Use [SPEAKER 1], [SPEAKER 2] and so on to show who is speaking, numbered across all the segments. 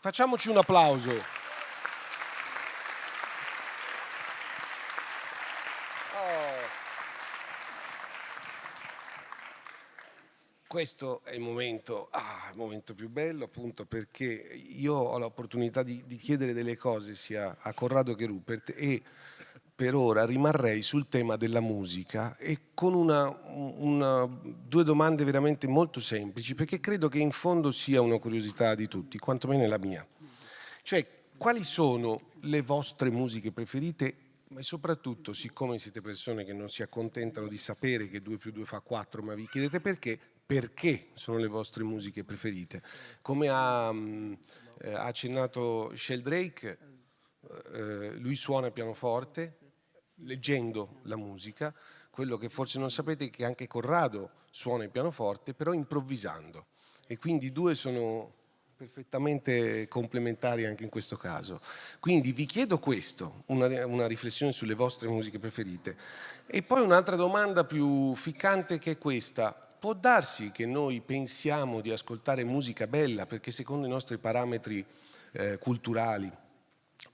[SPEAKER 1] Facciamoci un applauso. Questo è il momento più bello, appunto, perché io ho l'opportunità di chiedere delle cose sia a Corrado che Rupert, e per ora rimarrei sul tema della musica e con due domande veramente molto semplici, perché credo che in fondo sia una curiosità di tutti, quantomeno è la mia. Cioè, quali sono le vostre musiche preferite? Ma soprattutto, siccome siete persone che non si accontentano di sapere che 2 più 2 fa 4, ma vi chiedete perché sono le vostre musiche preferite? Come ha accennato Sheldrake, lui suona il pianoforte, leggendo la musica. Quello che forse non sapete è che anche Corrado suona il pianoforte, però improvvisando. E quindi i due sono perfettamente complementari anche in questo caso. Quindi vi chiedo questo, una riflessione sulle vostre musiche preferite. E poi un'altra domanda più ficcante, che è questa: può darsi che noi pensiamo di ascoltare musica bella perché secondo i nostri parametri culturali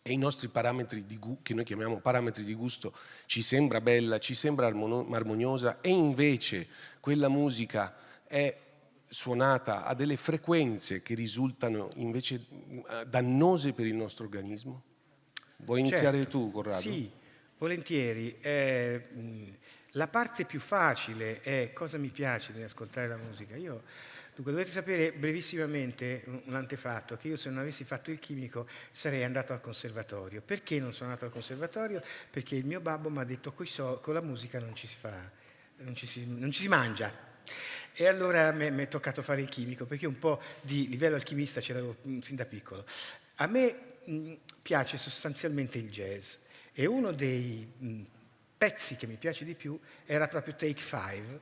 [SPEAKER 1] e i nostri parametri che noi chiamiamo parametri di gusto ci sembra bella, ci sembra armoniosa, e invece quella musica è suonata a delle frequenze che risultano invece dannose per il nostro organismo? Vuoi iniziare
[SPEAKER 2] Certo,
[SPEAKER 1] tu, Corrado?
[SPEAKER 2] sì, volentieri. La parte più facile è cosa mi piace di ascoltare la musica. Dunque, dovete sapere brevissimamente un antefatto, che io, se non avessi fatto il chimico, sarei andato al conservatorio. Perché non sono andato al conservatorio? Perché il mio babbo mi ha detto con la musica non ci si fa, non ci si mangia. E allora mi è toccato fare il chimico, perché un po' di livello alchimista ce l'avevo fin da piccolo. A me piace sostanzialmente il jazz, e uno dei pezzi che mi piace di più era proprio Take Five,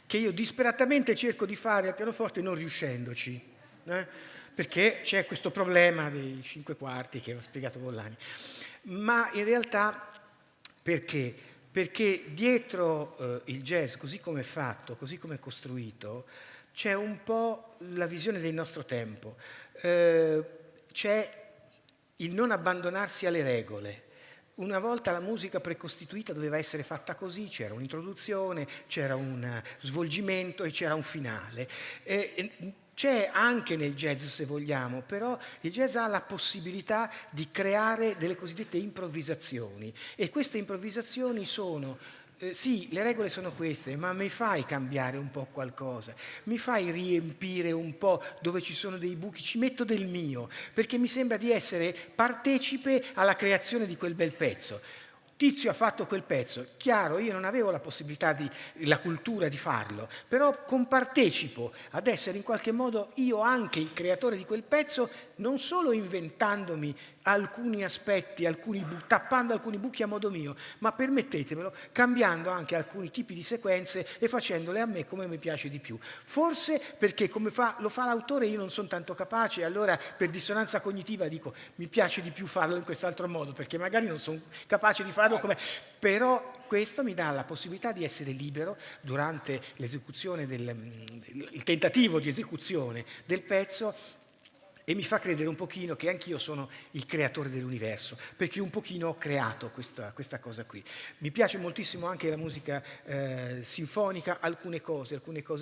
[SPEAKER 2] che io disperatamente cerco di fare al pianoforte non riuscendoci, perché c'è questo problema dei 5 quarti che ho spiegato Bollani. Ma in realtà perché? Perché dietro il jazz, così come è fatto, così come è costruito, c'è un po' la visione del nostro tempo. C'è il non abbandonarsi alle regole. Una volta la musica precostituita doveva essere fatta così: c'era un'introduzione, c'era un svolgimento e c'era un finale. C'è anche nel jazz, se vogliamo, però il jazz ha la possibilità di creare delle cosiddette improvvisazioni, e queste improvvisazioni sono sì, le regole sono queste, ma mi fai cambiare un po' qualcosa, mi fai riempire un po' dove ci sono dei buchi, ci metto del mio, perché mi sembra di essere partecipe alla creazione di quel bel pezzo. Tizio ha fatto quel pezzo, chiaro, io non avevo la possibilità la cultura di farlo, però compartecipo ad essere in qualche modo io anche il creatore di quel pezzo, non solo inventandomi alcuni aspetti, tappando alcuni buchi a modo mio, ma permettetemelo, cambiando anche alcuni tipi di sequenze e facendole a me come mi piace di più. Forse perché lo fa l'autore, io non sono tanto capace, e allora per dissonanza cognitiva dico mi piace di più farlo in quest'altro modo, perché magari non sono capace di farlo come... Però questo mi dà la possibilità di essere libero durante l'esecuzione il tentativo di esecuzione del pezzo, e mi fa credere un pochino che anch'io sono il creatore dell'universo, perché un pochino ho creato questa cosa qui. Mi piace moltissimo anche la musica sinfonica, alcune cose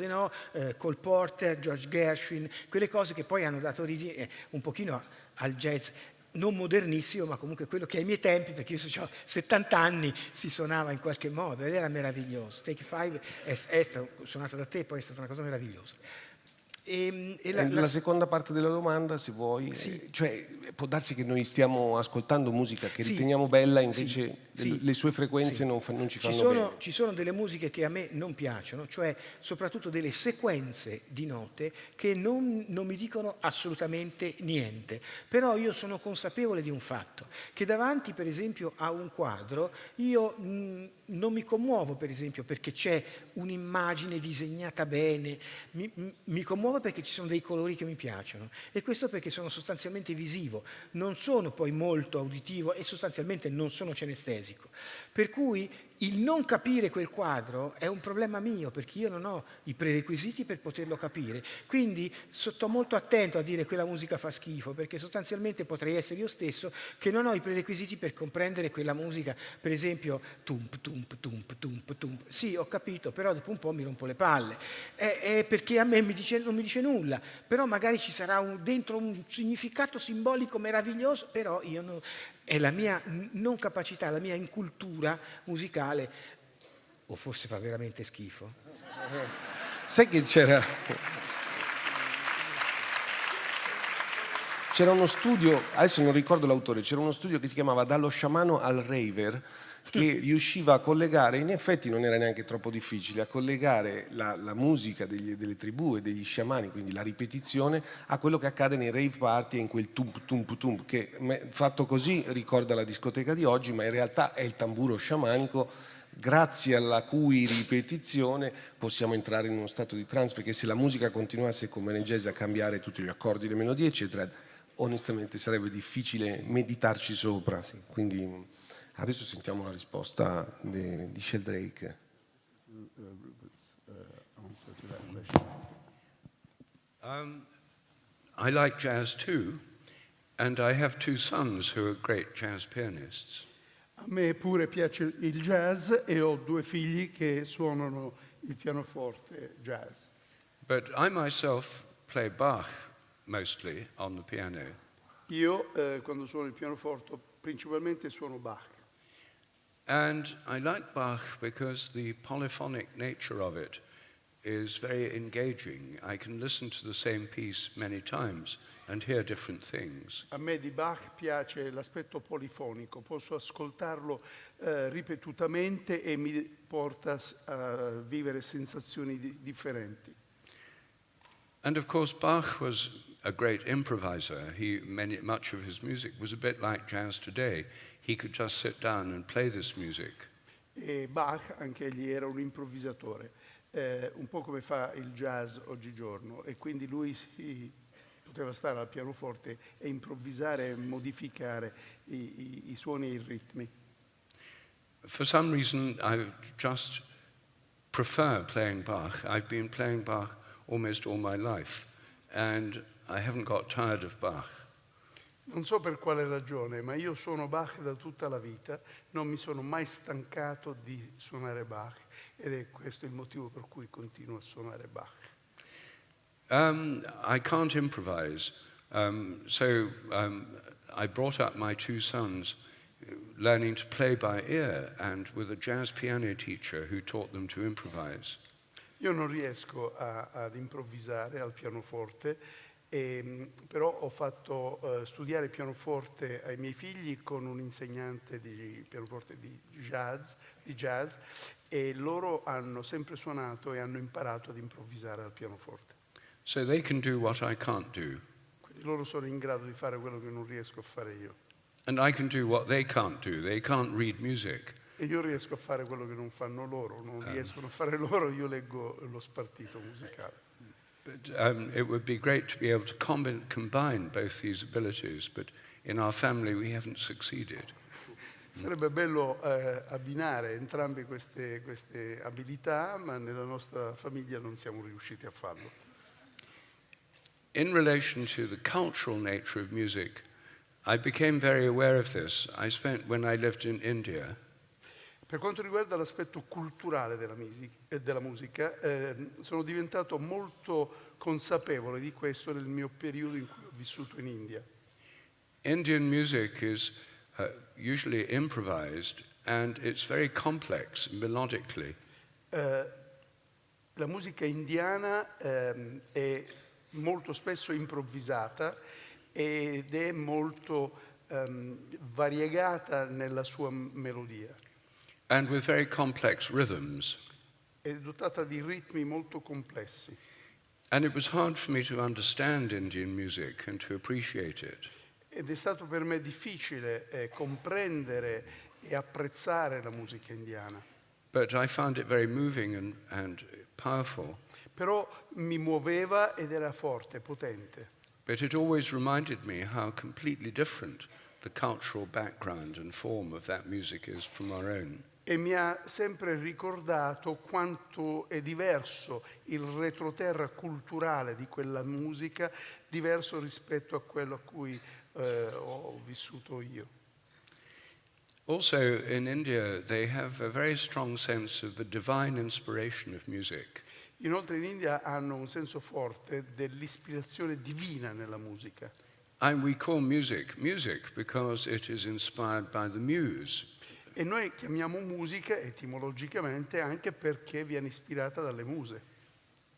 [SPEAKER 2] no, Cole Porter, George Gershwin, quelle cose che poi hanno dato origine un pochino al jazz non modernissimo, ma comunque quello che ai miei tempi, perché io ho 70 anni, si suonava in qualche modo ed era meraviglioso. Take Five è suonata da te, poi è stata una cosa meravigliosa.
[SPEAKER 1] E la seconda parte della domanda, se vuoi,
[SPEAKER 2] Sì,
[SPEAKER 1] cioè può darsi che noi stiamo ascoltando musica che
[SPEAKER 2] sì,
[SPEAKER 1] riteniamo bella,
[SPEAKER 2] sì,
[SPEAKER 1] invece
[SPEAKER 2] sì,
[SPEAKER 1] le sue frequenze
[SPEAKER 2] sì.
[SPEAKER 1] non ci fanno bene.
[SPEAKER 2] Ci sono delle musiche che a me non piacciono, cioè soprattutto delle sequenze di note che non mi dicono assolutamente niente. Però io sono consapevole di un fatto, che davanti per esempio a un quadro io non mi commuovo per esempio perché c'è un'immagine disegnata bene, mi commuovo perché ci sono dei colori che mi piacciono, e questo perché sono sostanzialmente visivo, non sono poi molto uditivo e sostanzialmente non sono cenestesico. Per cui il non capire quel quadro è un problema mio, perché io non ho i prerequisiti per poterlo capire. Quindi sto molto attento a dire quella musica fa schifo, perché sostanzialmente potrei essere io stesso che non ho i prerequisiti per comprendere quella musica. Per esempio, tump, tump, tump, tump, tump. Sì, ho capito, però dopo un po' mi rompo le palle. È perché a me non mi dice nulla, però magari ci sarà dentro un significato simbolico meraviglioso, però io non... È la mia non capacità, la mia incultura musicale, o forse fa veramente schifo.
[SPEAKER 1] Sai che c'era uno studio, adesso non ricordo l'autore, c'era uno studio che si chiamava Dallo sciamano al raver, che riusciva a collegare, in effetti non era neanche troppo difficile, a collegare la musica delle tribù e degli sciamani, quindi la ripetizione, a quello che accade nei rave party e in quel tump tump tump, che fatto così ricorda la discoteca di oggi, ma in realtà è il tamburo sciamanico, grazie alla cui ripetizione possiamo entrare in uno stato di trance, perché se la musica continuasse come nel jazz a cambiare tutti gli accordi, le melodie, eccetera, onestamente sarebbe difficile meditarci sopra. Quindi adesso sentiamo la risposta di Sheldrake.
[SPEAKER 3] I like jazz too, and I have two sons who are great jazz pianists.
[SPEAKER 4] A me pure piace il jazz e ho 2 figli che suonano il pianoforte jazz.
[SPEAKER 3] But I myself play Bach mostly on the piano.
[SPEAKER 4] Io quando suono il pianoforte principalmente suono Bach.
[SPEAKER 3] And I like Bach because the polyphonic nature of it is very engaging. I can listen to the same piece many times and hear different things.
[SPEAKER 4] A me di Bach piace l'aspetto polifonico, posso ascoltarlo ripetutamente e mi porta a vivere sensazioni differenti.
[SPEAKER 3] And of course Bach was a great improviser. Much of his music was a bit like jazz today. He could just sit down and play this music.
[SPEAKER 4] E Bach anche egli era un improvvisatore, un po' come fa il jazz oggigiorno, e quindi lui poteva stare al pianoforte e improvvisare e modificare i suoni e i ritmi.
[SPEAKER 3] For some reason, I just prefer playing Bach. I've been playing Bach almost all my life, and I haven't got tired of Bach.
[SPEAKER 4] Non so per quale ragione, ma io suono Bach da tutta la vita, non mi sono mai stancato di suonare Bach, ed è questo il motivo per cui continuo a suonare Bach.
[SPEAKER 3] I can't improvise, so I brought up my two sons learning to play by ear and with a jazz piano teacher who taught them to improvise.
[SPEAKER 4] Io non riesco ad improvvisare al pianoforte, però ho fatto studiare pianoforte ai miei figli con un insegnante di pianoforte di jazz, e loro hanno sempre suonato e hanno imparato ad improvvisare al pianoforte.
[SPEAKER 3] So they can do what I can't do.
[SPEAKER 4] Quindi loro sono in grado di fare quello che non riesco a fare io.
[SPEAKER 3] And I can do what they can't do. They can't read music.
[SPEAKER 4] E io riesco a fare quello che non fanno loro, non riescono a fare loro, io leggo lo spartito musicale.
[SPEAKER 3] But it would be great to be able to combine both these abilities, but in our family we haven't succeeded.
[SPEAKER 4] Sarebbe bello abbinare entrambe queste abilità, ma nella nostra famiglia non siamo riusciti a farlo.
[SPEAKER 3] In relation to the cultural nature of music, I became very aware of this. When I lived in India,
[SPEAKER 4] Per quanto riguarda l'aspetto culturale della musica, sono diventato molto consapevole di questo nel mio periodo in cui ho vissuto in India.
[SPEAKER 3] Indian music is usually improvised and it's very complex melodically.
[SPEAKER 4] La musica indiana è molto spesso improvvisata ed è molto variegata nella sua melodia.
[SPEAKER 3] And with very complex rhythms.
[SPEAKER 4] È dotata di ritmi molto complessi.
[SPEAKER 3] And it was hard for me to understand Indian music and to appreciate it.
[SPEAKER 4] Ed è stato per me difficile comprendere e apprezzare la musica indiana.
[SPEAKER 3] But I found it very moving and powerful.
[SPEAKER 4] Però mi muoveva ed era forte, potente.
[SPEAKER 3] But it always reminded me how completely different the cultural background and form of that music is from our own.
[SPEAKER 4] e mi ha sempre ricordato quanto è diverso il retroterra culturale di quella musica, diverso rispetto a quello a cui ho vissuto io.
[SPEAKER 3] Also, in India, they have a very strong sense of the divine inspiration of music.
[SPEAKER 4] Inoltre in India hanno un senso forte dell'ispirazione divina nella musica.
[SPEAKER 3] And we call music music because it is inspired by the muse.
[SPEAKER 4] E noi chiamiamo musica etimologicamente anche perché viene ispirata dalle muse.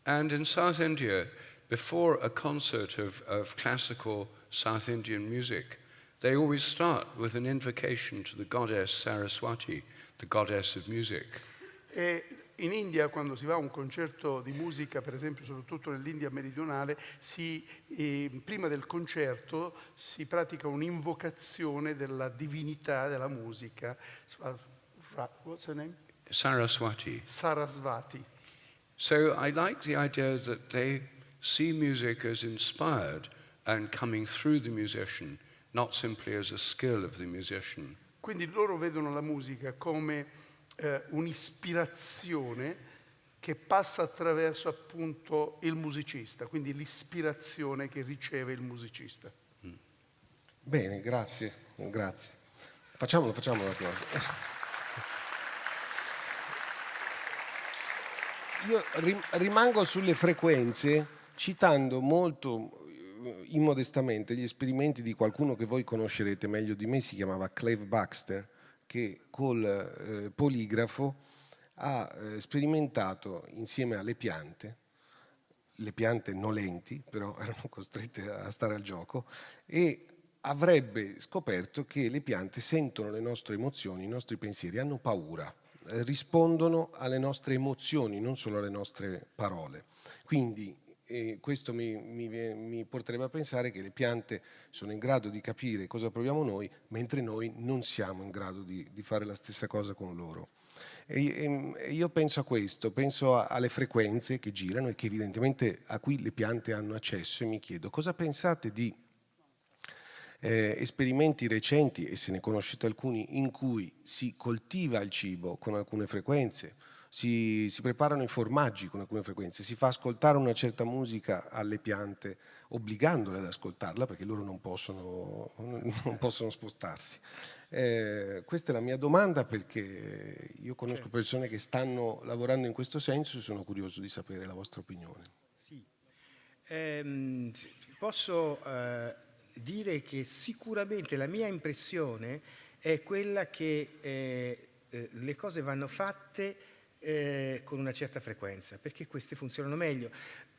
[SPEAKER 3] And in South India, before a concert of classical South Indian music, they always start with an invocation to the goddess Saraswati, the goddess of music.
[SPEAKER 4] E in India, quando si va a un concerto di musica, per esempio soprattutto nell'India meridionale, prima del concerto si pratica un'invocazione della divinità della musica. What's her name?
[SPEAKER 3] Saraswati.
[SPEAKER 4] Sarasvati.
[SPEAKER 3] So I like the idea that they see music as inspired and coming through the musician, not simply as a skill of the musician.
[SPEAKER 4] Quindi loro vedono la musica come un'ispirazione che passa attraverso appunto il musicista, quindi l'ispirazione che riceve il musicista.
[SPEAKER 1] Bene, grazie. Facciamolo. Io rimango sulle frequenze citando molto immodestamente gli esperimenti di qualcuno che voi conoscerete meglio di me, si chiamava Clive Baxter, che col poligrafo ha sperimentato insieme alle piante, le piante nolenti però erano costrette a stare al gioco, e avrebbe scoperto che le piante sentono le nostre emozioni, i nostri pensieri, hanno paura, rispondono alle nostre emozioni, non solo alle nostre parole. Quindi questo mi porterebbe a pensare che le piante sono in grado di capire cosa proviamo noi, mentre noi non siamo in grado di fare la stessa cosa con loro. E io penso a questo, penso alle frequenze che girano e che evidentemente a cui le piante hanno accesso, e mi chiedo cosa pensate di esperimenti recenti, e se ne conoscete alcuni, in cui si coltiva il cibo con alcune frequenze, si preparano i formaggi con alcune frequenze, si fa ascoltare una certa musica alle piante obbligandole ad ascoltarla perché loro non possono spostarsi. Questa è la mia domanda, perché io conosco persone che stanno lavorando in questo senso e sono curioso di sapere la vostra opinione.
[SPEAKER 2] Sì. Posso dire che sicuramente la mia impressione è quella che le cose vanno fatte con una certa frequenza, perché queste funzionano meglio.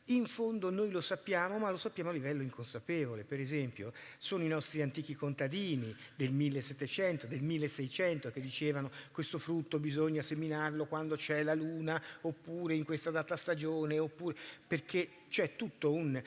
[SPEAKER 2] In fondo noi lo sappiamo, ma lo sappiamo a livello inconsapevole. Per esempio, sono i nostri antichi contadini del 1700, del 1600 che dicevano questo frutto bisogna seminarlo quando c'è la luna, oppure in questa data stagione, oppure perché c'è tutto un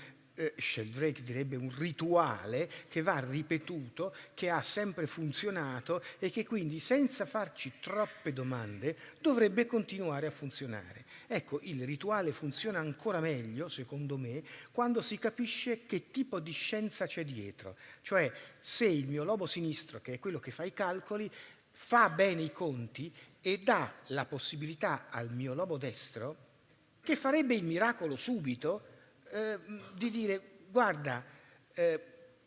[SPEAKER 2] Sheldrake direbbe un rituale che va ripetuto, che ha sempre funzionato e che quindi senza farci troppe domande dovrebbe continuare a funzionare. Ecco, il rituale funziona ancora meglio, secondo me, quando si capisce che tipo di scienza c'è dietro. Cioè, se il mio lobo sinistro, che è quello che fa i calcoli, fa bene i conti e dà la possibilità al mio lobo destro, che farebbe il miracolo subito, di dire guarda,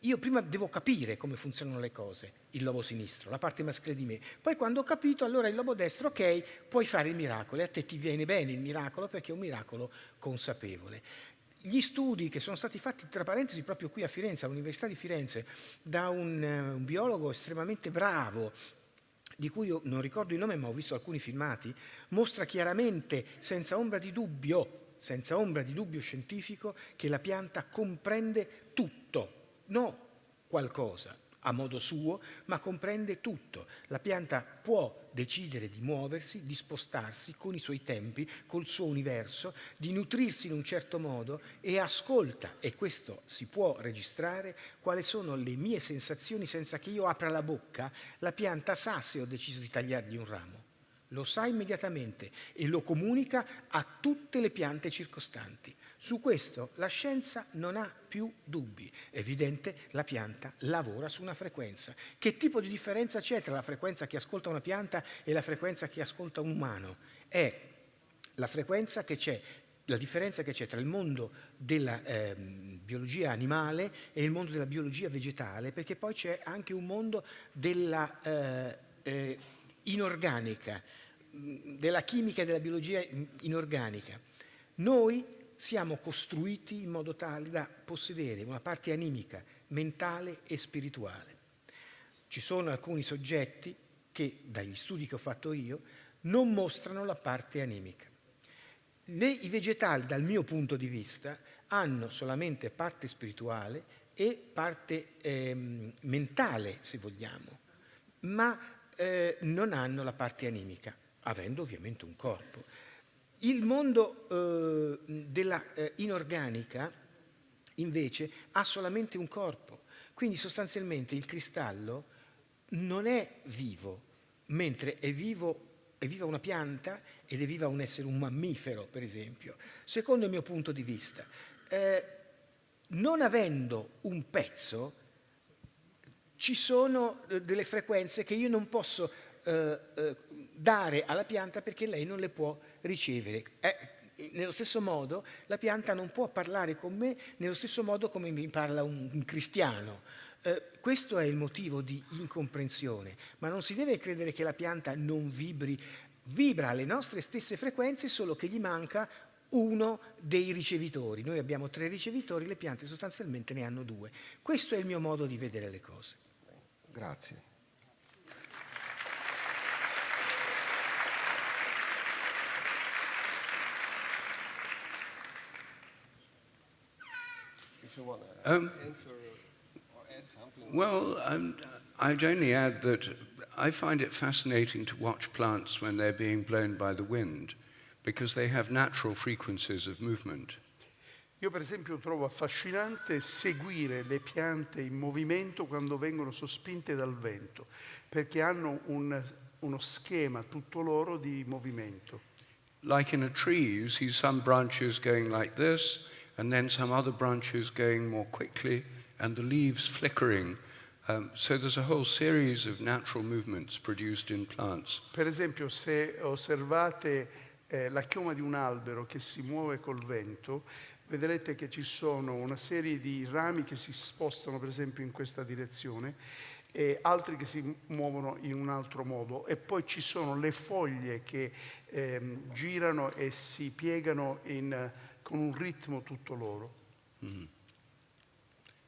[SPEAKER 2] io prima devo capire come funzionano le cose, il lobo sinistro, la parte maschile di me, poi quando ho capito allora il lobo destro, ok, puoi fare il miracolo, e a te ti viene bene il miracolo perché è un miracolo consapevole. Gli studi che sono stati fatti, tra parentesi, proprio qui a Firenze, all'Università di Firenze, da un biologo estremamente bravo, di cui io non ricordo il nome ma ho visto alcuni filmati, mostra chiaramente, senza ombra di dubbio scientifico, che la pianta comprende tutto, non qualcosa a modo suo, ma comprende tutto. La pianta può decidere di muoversi, di spostarsi con i suoi tempi, col suo universo, di nutrirsi in un certo modo, e ascolta, e questo si può registrare, quali sono le mie sensazioni senza che io apra la bocca. La pianta sa se ho deciso di tagliargli un ramo. lo sa immediatamente e lo comunica a tutte le piante circostanti. Su questo la scienza non ha più dubbi. È evidente, la pianta lavora su una frequenza. Che tipo di differenza c'è tra la frequenza che ascolta una pianta e la frequenza che ascolta un umano? È la frequenza che c'è, la differenza che c'è tra il mondo della biologia animale e il mondo della biologia vegetale, perché poi c'è anche un mondo della inorganica, della chimica e della biologia inorganica. Noi siamo costruiti in modo tale da possedere una parte animica, mentale e spirituale. Ci sono alcuni soggetti che, dagli studi che ho fatto io, non mostrano la parte animica. I vegetali, dal mio punto di vista, hanno solamente parte spirituale e parte mentale, se vogliamo, ma non hanno la parte animica, avendo ovviamente un corpo. Il mondo della inorganica, invece, ha solamente un corpo, quindi sostanzialmente il cristallo non è vivo, mentre è viva una pianta ed è viva un essere, un mammifero, per esempio. Secondo il mio punto di vista, non avendo un pezzo, ci sono delle frequenze che io non posso dare alla pianta perché lei non le può ricevere. Nello stesso modo la pianta non può parlare con me nello stesso modo come mi parla un cristiano. Questo è il motivo di incomprensione, ma non si deve credere che la pianta non vibra alle nostre stesse frequenze, solo che gli manca uno dei ricevitori. Noi abbiamo 3 ricevitori, le piante sostanzialmente ne hanno 2. Questo è il mio modo di vedere le cose.
[SPEAKER 1] Grazie.
[SPEAKER 3] Well, I'd only add that I find it fascinating to watch plants when they're being blown by the wind, because they have natural frequencies of movement.
[SPEAKER 4] Io per esempio trovo affascinante seguire le piante in movimento quando vengono sospinte dal vento, perché hanno uno schema tutto loro di movimento.
[SPEAKER 3] Like in a tree, you see some branches going like this, and then some other branches going more quickly, and the leaves flickering. So there's a whole series of natural movements produced in plants.
[SPEAKER 4] Per esempio, se osservate la chioma di un albero che si muove col vento, vedrete che ci sono una serie di rami che si spostano, per esempio, in questa direzione, e altri che si muovono in un altro modo, e poi ci sono le foglie che girano e si piegano con un ritmo tutto loro.
[SPEAKER 3] Mm.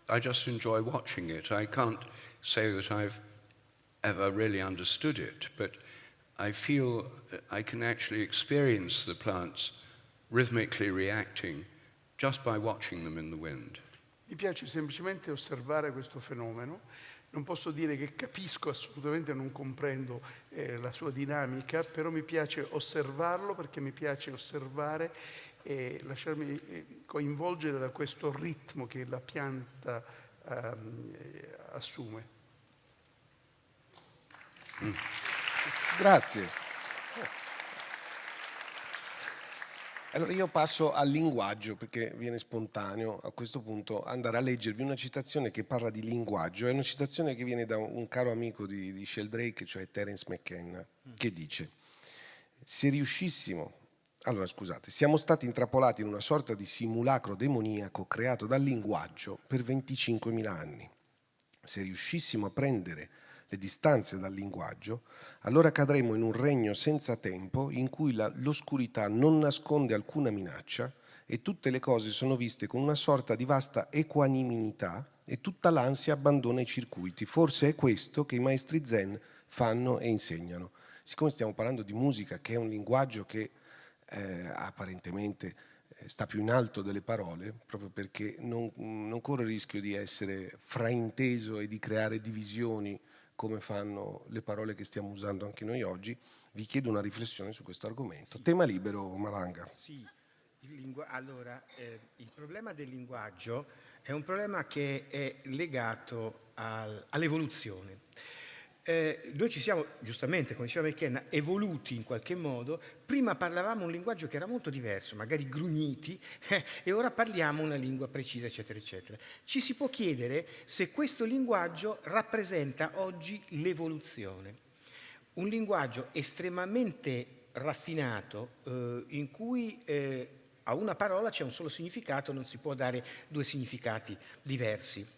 [SPEAKER 3] I just enjoy watching it. I can't say that I've ever really understood it, but I feel I can actually experience the plants rhythmically reacting just by watching them in the wind.
[SPEAKER 4] Mi piace semplicemente osservare questo fenomeno. Non posso dire che capisco, assolutamente non comprendo la sua dinamica, però mi piace osservarlo perché mi piace osservare e lasciarmi coinvolgere da questo ritmo che la pianta assume.
[SPEAKER 1] Grazie. Allora io passo al linguaggio perché viene spontaneo a questo punto andare a leggervi una citazione che parla di linguaggio. È una citazione che viene da un caro amico di Sheldrake, cioè Terence McKenna, che dice: se riuscissimo... Allora, scusate, siamo stati intrappolati in una sorta di simulacro demoniaco creato dal linguaggio per 25.000 anni. Se riuscissimo a prendere le distanze dal linguaggio, allora cadremo in un regno senza tempo in cui l'oscurità non nasconde alcuna minaccia e tutte le cose sono viste con una sorta di vasta equanimità e tutta l'ansia abbandona i circuiti. Forse è questo che i maestri zen fanno e insegnano. Siccome stiamo parlando di musica, che è un linguaggio che apparentemente sta più in alto delle parole, proprio perché non corre il rischio di essere frainteso e di creare divisioni come fanno le parole che stiamo usando anche noi oggi, vi chiedo una riflessione su questo argomento. Sì. Tema libero, Malanga.
[SPEAKER 2] Sì, allora, il problema del linguaggio è un problema che è legato all'evoluzione. Noi ci siamo, giustamente, come diceva McKenna, evoluti in qualche modo. Prima parlavamo un linguaggio che era molto diverso, magari grugniti, e ora parliamo una lingua precisa, eccetera, eccetera. Ci si può chiedere se questo linguaggio rappresenta oggi l'evoluzione. Un linguaggio estremamente raffinato, in cui a una parola c'è un solo significato, non si può dare due significati diversi.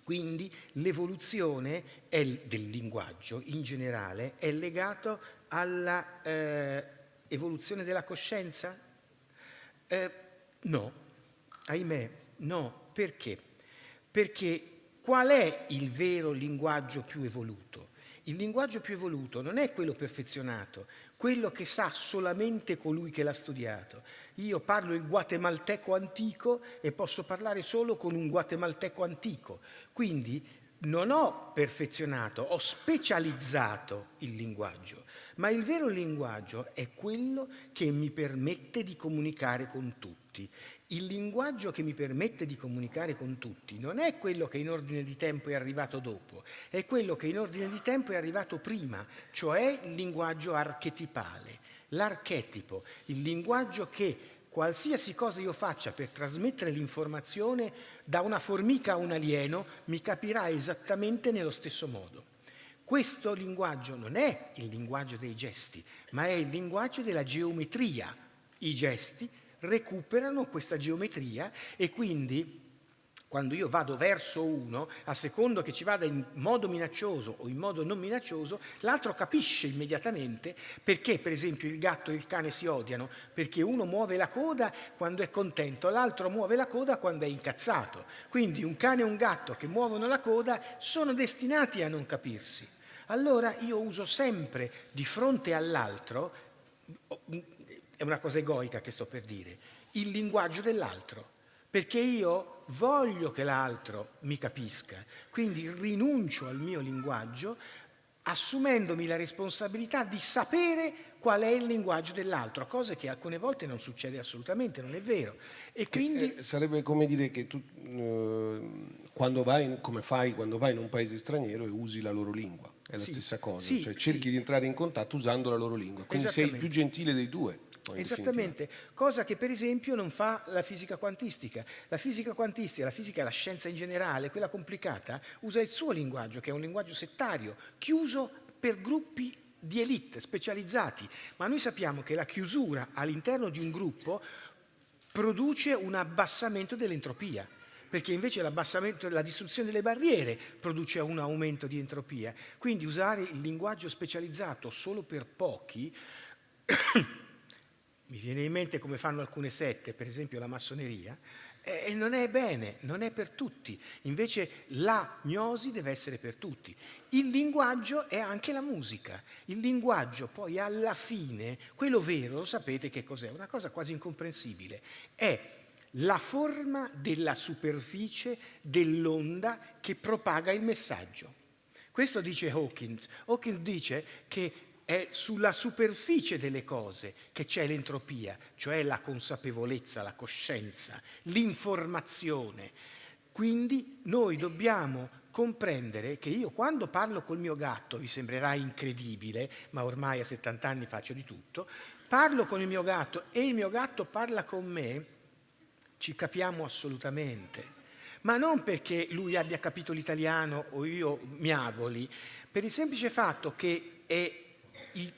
[SPEAKER 2] Quindi l'evoluzione del linguaggio in generale è legato alla evoluzione della coscienza? No, ahimè, no. Perché? Perché qual è il vero linguaggio più evoluto? Il linguaggio più evoluto non è quello perfezionato, quello che sa solamente colui che l'ha studiato. Io parlo il guatemalteco antico e posso parlare solo con un guatemalteco antico. Quindi non ho perfezionato, ho specializzato il linguaggio, ma il vero linguaggio è quello che mi permette di comunicare con tutti. Il linguaggio che mi permette di comunicare con tutti non è quello che in ordine di tempo è arrivato dopo, è quello che in ordine di tempo è arrivato prima, cioè il linguaggio archetipale, l'archetipo, il linguaggio che qualsiasi cosa io faccia per trasmettere l'informazione da una formica a un alieno mi capirà esattamente nello stesso modo. Questo linguaggio non è il linguaggio dei gesti, ma è il linguaggio della geometria. I gesti recuperano questa geometria e quindi quando io vado verso uno, a secondo che ci vada in modo minaccioso o in modo non minaccioso, l'altro capisce immediatamente perché, per esempio, il gatto e il cane si odiano, perché uno muove la coda quando è contento, l'altro muove la coda quando è incazzato. Quindi un cane e un gatto che muovono la coda sono destinati a non capirsi. Allora io uso sempre di fronte all'altro, è una cosa egoica che sto per dire, il linguaggio dell'altro. Perché io voglio che l'altro mi capisca, quindi rinuncio al mio linguaggio assumendomi la responsabilità di sapere qual è il linguaggio dell'altro, cosa che alcune volte non succede assolutamente, non è vero. E quindi
[SPEAKER 1] sarebbe come dire che tu quando vai, come fai quando vai in un paese straniero e usi la loro lingua, è la stessa cosa,
[SPEAKER 2] sì,
[SPEAKER 1] cioè cerchi di entrare in contatto usando la loro lingua, quindi sei il più gentile dei due.
[SPEAKER 2] Esattamente, cosa che per esempio non fa la fisica quantistica. La fisica quantistica, la fisica è la scienza in generale, quella complicata, usa il suo linguaggio, che è un linguaggio settario, chiuso per gruppi di elite specializzati. Ma noi sappiamo che la chiusura all'interno di un gruppo produce un abbassamento dell'entropia, perché invece la distruzione delle barriere produce un aumento di entropia. Quindi usare il linguaggio specializzato solo per pochi mi viene in mente come fanno alcune sette, per esempio la massoneria, e non è bene, non è per tutti. Invece la gnosi deve essere per tutti. Il linguaggio è anche la musica. Il linguaggio poi alla fine, quello vero, lo sapete che cos'è? Una cosa quasi incomprensibile. È la forma della superficie dell'onda che propaga il messaggio. Questo dice Hawkins. Hawkins dice che è sulla superficie delle cose che c'è l'entropia, cioè la consapevolezza, la coscienza, l'informazione. Quindi noi dobbiamo comprendere che io quando parlo col mio gatto, vi sembrerà incredibile, ma ormai a 70 anni faccio di tutto, parlo con il mio gatto e il mio gatto parla con me, ci capiamo assolutamente. Ma non perché lui abbia capito l'italiano o io miagoli, per il semplice fatto che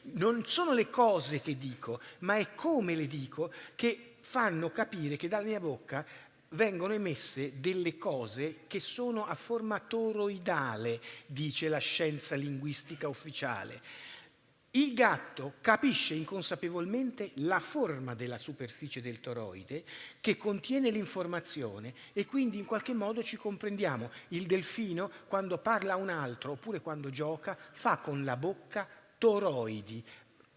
[SPEAKER 2] non sono le cose che dico, ma è come le dico che fanno capire che dalla mia bocca vengono emesse delle cose che sono a forma toroidale, dice la scienza linguistica ufficiale. Il gatto capisce inconsapevolmente la forma della superficie del toroide che contiene l'informazione e quindi in qualche modo ci comprendiamo. Il delfino, quando parla a un altro oppure quando gioca, fa con la bocca toroidi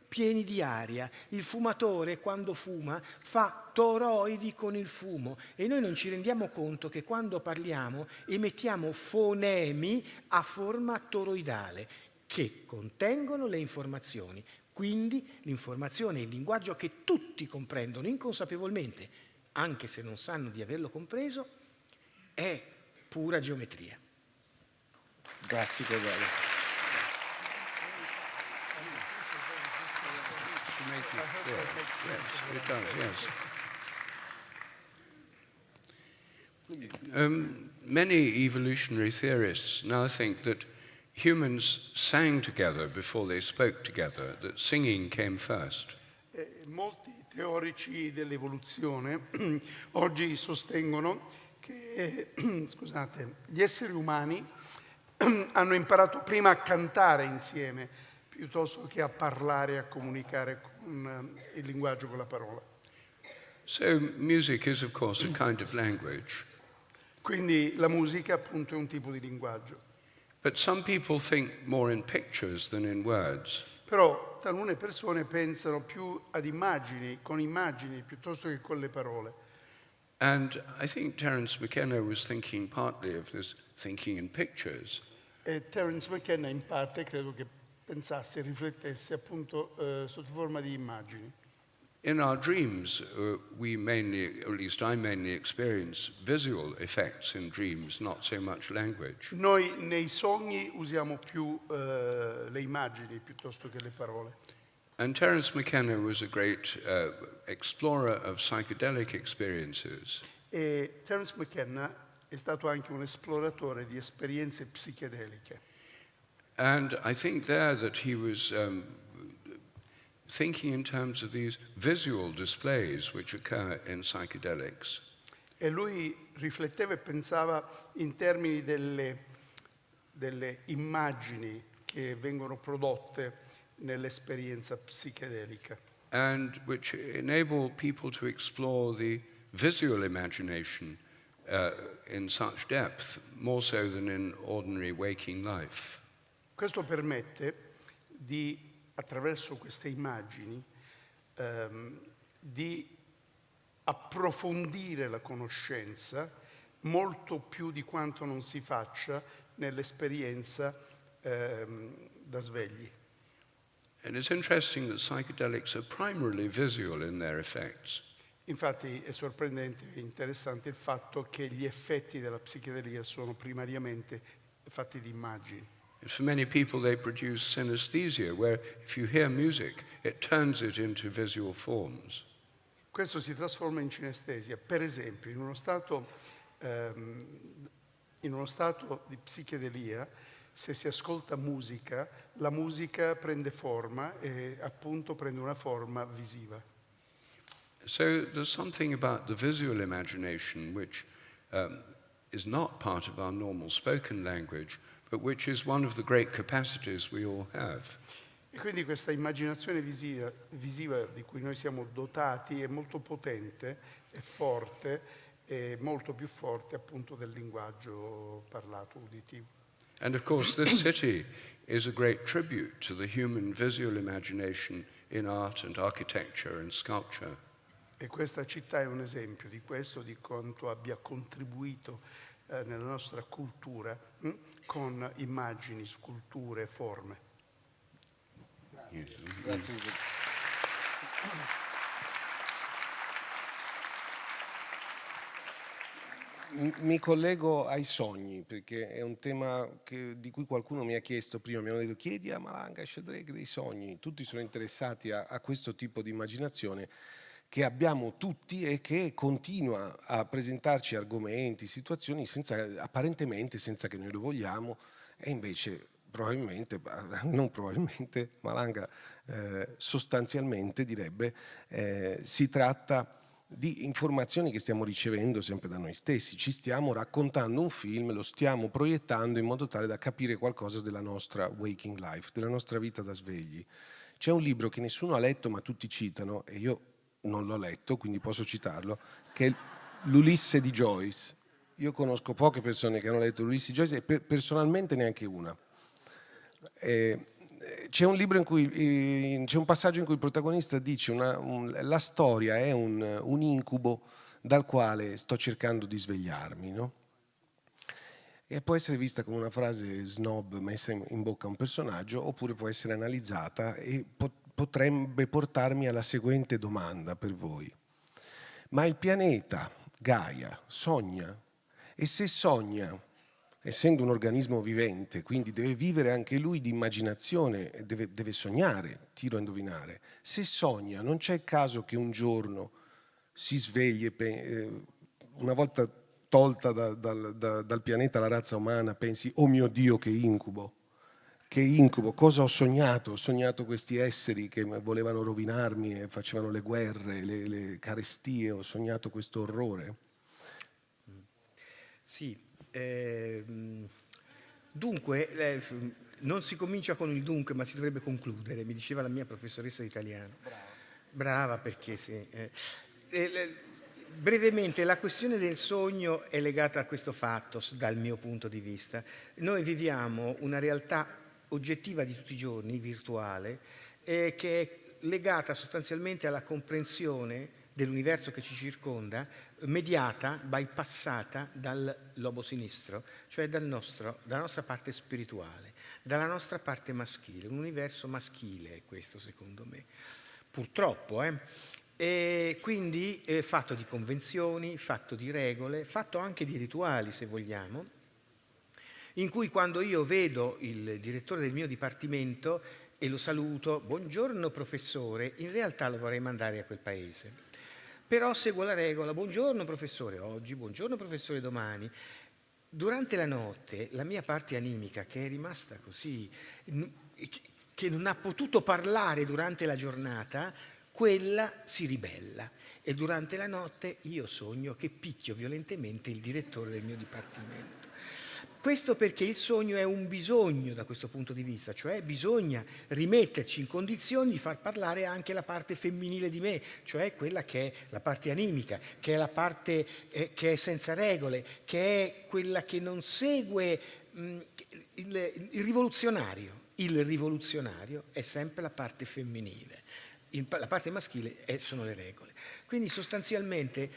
[SPEAKER 2] pieni di aria. Il fumatore quando fuma fa toroidi con il fumo e noi non ci rendiamo conto che quando parliamo emettiamo fonemi a forma toroidale che contengono le informazioni. Quindi l'informazione è il linguaggio che tutti comprendono inconsapevolmente, anche se non sanno di averlo compreso, è pura geometria.
[SPEAKER 1] Grazie, Corrado.
[SPEAKER 3] to make
[SPEAKER 4] I
[SPEAKER 3] it
[SPEAKER 4] hope
[SPEAKER 3] clear.
[SPEAKER 4] that makes sense.
[SPEAKER 3] Yes, it does, yes. Many evolutionary theorists now think that humans sang together before they spoke together, that singing came first.
[SPEAKER 4] Molti teorici dell'evoluzione oggi sostengono che scusate, gli esseri umani hanno imparato prima a cantare insieme piuttosto che a parlare, a comunicare con il linguaggio, con la parola.
[SPEAKER 3] So music is of course a kind of language.
[SPEAKER 4] Quindi la musica appunto è un tipo di linguaggio.
[SPEAKER 3] But some people think more in pictures than in words.
[SPEAKER 4] Però talune persone pensano più ad immagini, con immagini, piuttosto che con le parole.
[SPEAKER 3] And I think Terence McKenna was thinking partly of this thinking in pictures.
[SPEAKER 4] E Terence McKenna in parte credo che pensasse, riflettesse appunto sotto forma di immagini.
[SPEAKER 3] In our dreams, we mainly, or at least I mainly experience visual effects in dreams, not so much language.
[SPEAKER 4] Noi nei sogni usiamo più le immagini piuttosto che le parole.
[SPEAKER 3] And Terence McKenna was a great explorer of psychedelic experiences.
[SPEAKER 4] E Terence McKenna è stato anche un esploratore di esperienze psichedeliche.
[SPEAKER 3] And I think there that he was thinking in terms of these visual displays which occur in psychedelics.
[SPEAKER 4] E lui rifletteva e pensava in termini delle immagini che vengono prodotte nell'esperienza psichedelica.
[SPEAKER 3] And which enable people to explore the visual imagination in such depth, more so than in ordinary waking life.
[SPEAKER 4] Questo permette di, attraverso queste immagini, di approfondire la conoscenza molto più di quanto non si faccia nell'esperienza da svegli.
[SPEAKER 3] And it's interesting that psychedelics are primarily visual in their effects.
[SPEAKER 4] Infatti è sorprendente e interessante il fatto che gli effetti della psichedelia sono primariamente fatti di immagini.
[SPEAKER 3] And for many people, they produce synesthesia, where if you hear music, it turns it into visual forms.
[SPEAKER 4] Questo si trasforma in cinestesia. Per esempio, in uno stato di psichedelia, se si ascolta musica, la musica prende forma e appunto prende una forma visiva.
[SPEAKER 3] So there's something about the visual imagination which is not part of our normal spoken language, but which is one of the great capacities we all have.
[SPEAKER 4] E quindi questa immaginazione visiva di cui noi siamo dotati è molto potente, è forte, è molto più forte appunto del linguaggio parlato, uditivo.
[SPEAKER 3] And of course, this city is a great tribute to the human visual imagination in art and architecture and sculpture.
[SPEAKER 4] E questa città è un esempio di questo, di quanto abbia contribuito nella nostra cultura con immagini, sculture, forme.
[SPEAKER 1] Grazie. Mi collego ai sogni, perché è un tema di cui qualcuno mi ha chiesto prima, mi hanno detto chiedi a Malanga Sheldrake dei sogni, tutti sono interessati a questo tipo di immaginazione che abbiamo tutti e che continua a presentarci argomenti, situazioni apparentemente senza che noi lo vogliamo, e invece probabilmente, non probabilmente, Malanga sostanzialmente direbbe, si tratta di informazioni che stiamo ricevendo sempre da noi stessi, ci stiamo raccontando un film, lo stiamo proiettando in modo tale da capire qualcosa della nostra waking life, della nostra vita da svegli. C'è un libro che nessuno ha letto ma tutti citano, e io non l'ho letto, quindi posso citarlo, che è l'Ulisse di Joyce. Io conosco poche persone che hanno letto l'Ulisse di Joyce e personalmente neanche una. C'è un libro in cui c'è un passaggio in cui il protagonista dice la storia è un incubo dal quale sto cercando di svegliarmi, no? E può essere vista come una frase snob messa in bocca a un personaggio, oppure può essere analizzata e potrebbe portarmi alla seguente domanda per voi. Ma il pianeta Gaia sogna? E se sogna, essendo un organismo vivente, quindi deve vivere anche lui di immaginazione, e deve sognare, tiro a indovinare. Se sogna, non c'è caso che un giorno si svegli una volta tolta dal pianeta la razza umana, pensi, oh mio Dio, che incubo, cosa ho sognato? Ho sognato questi esseri che volevano rovinarmi e facevano le guerre, le carestie, ho sognato questo orrore.
[SPEAKER 2] Sì, dunque, non si comincia con il dunque, ma si dovrebbe concludere, mi diceva la mia professoressa di italiano. Brava perché sì. Brevemente, la questione del sogno è legata a questo fatto, dal mio punto di vista. Noi viviamo una realtà oggettiva di tutti i giorni, virtuale, che è legata sostanzialmente alla comprensione dell'universo che ci circonda, mediata, bypassata dal lobo sinistro, cioè dalla nostra parte spirituale, dalla nostra parte maschile. Un universo maschile è questo, secondo me. Purtroppo, E quindi fatto di convenzioni, fatto di regole, fatto anche di rituali, se vogliamo, in cui quando io vedo il direttore del mio dipartimento e lo saluto, buongiorno professore, in realtà lo vorrei mandare a quel paese. Però seguo la regola, buongiorno professore oggi, buongiorno professore domani. Durante la notte la mia parte animica, che è rimasta così, che non ha potuto parlare durante la giornata, quella si ribella. E durante la notte io sogno che picchio violentemente il direttore del mio dipartimento. Questo perché il sogno è un bisogno da questo punto di vista, cioè bisogna rimetterci in condizioni di far parlare anche la parte femminile di me, cioè quella che è la parte animica, che è la parte che è senza regole, che è quella che non segue il rivoluzionario. Il rivoluzionario è sempre la parte femminile. La parte maschile sono le regole. Quindi sostanzialmente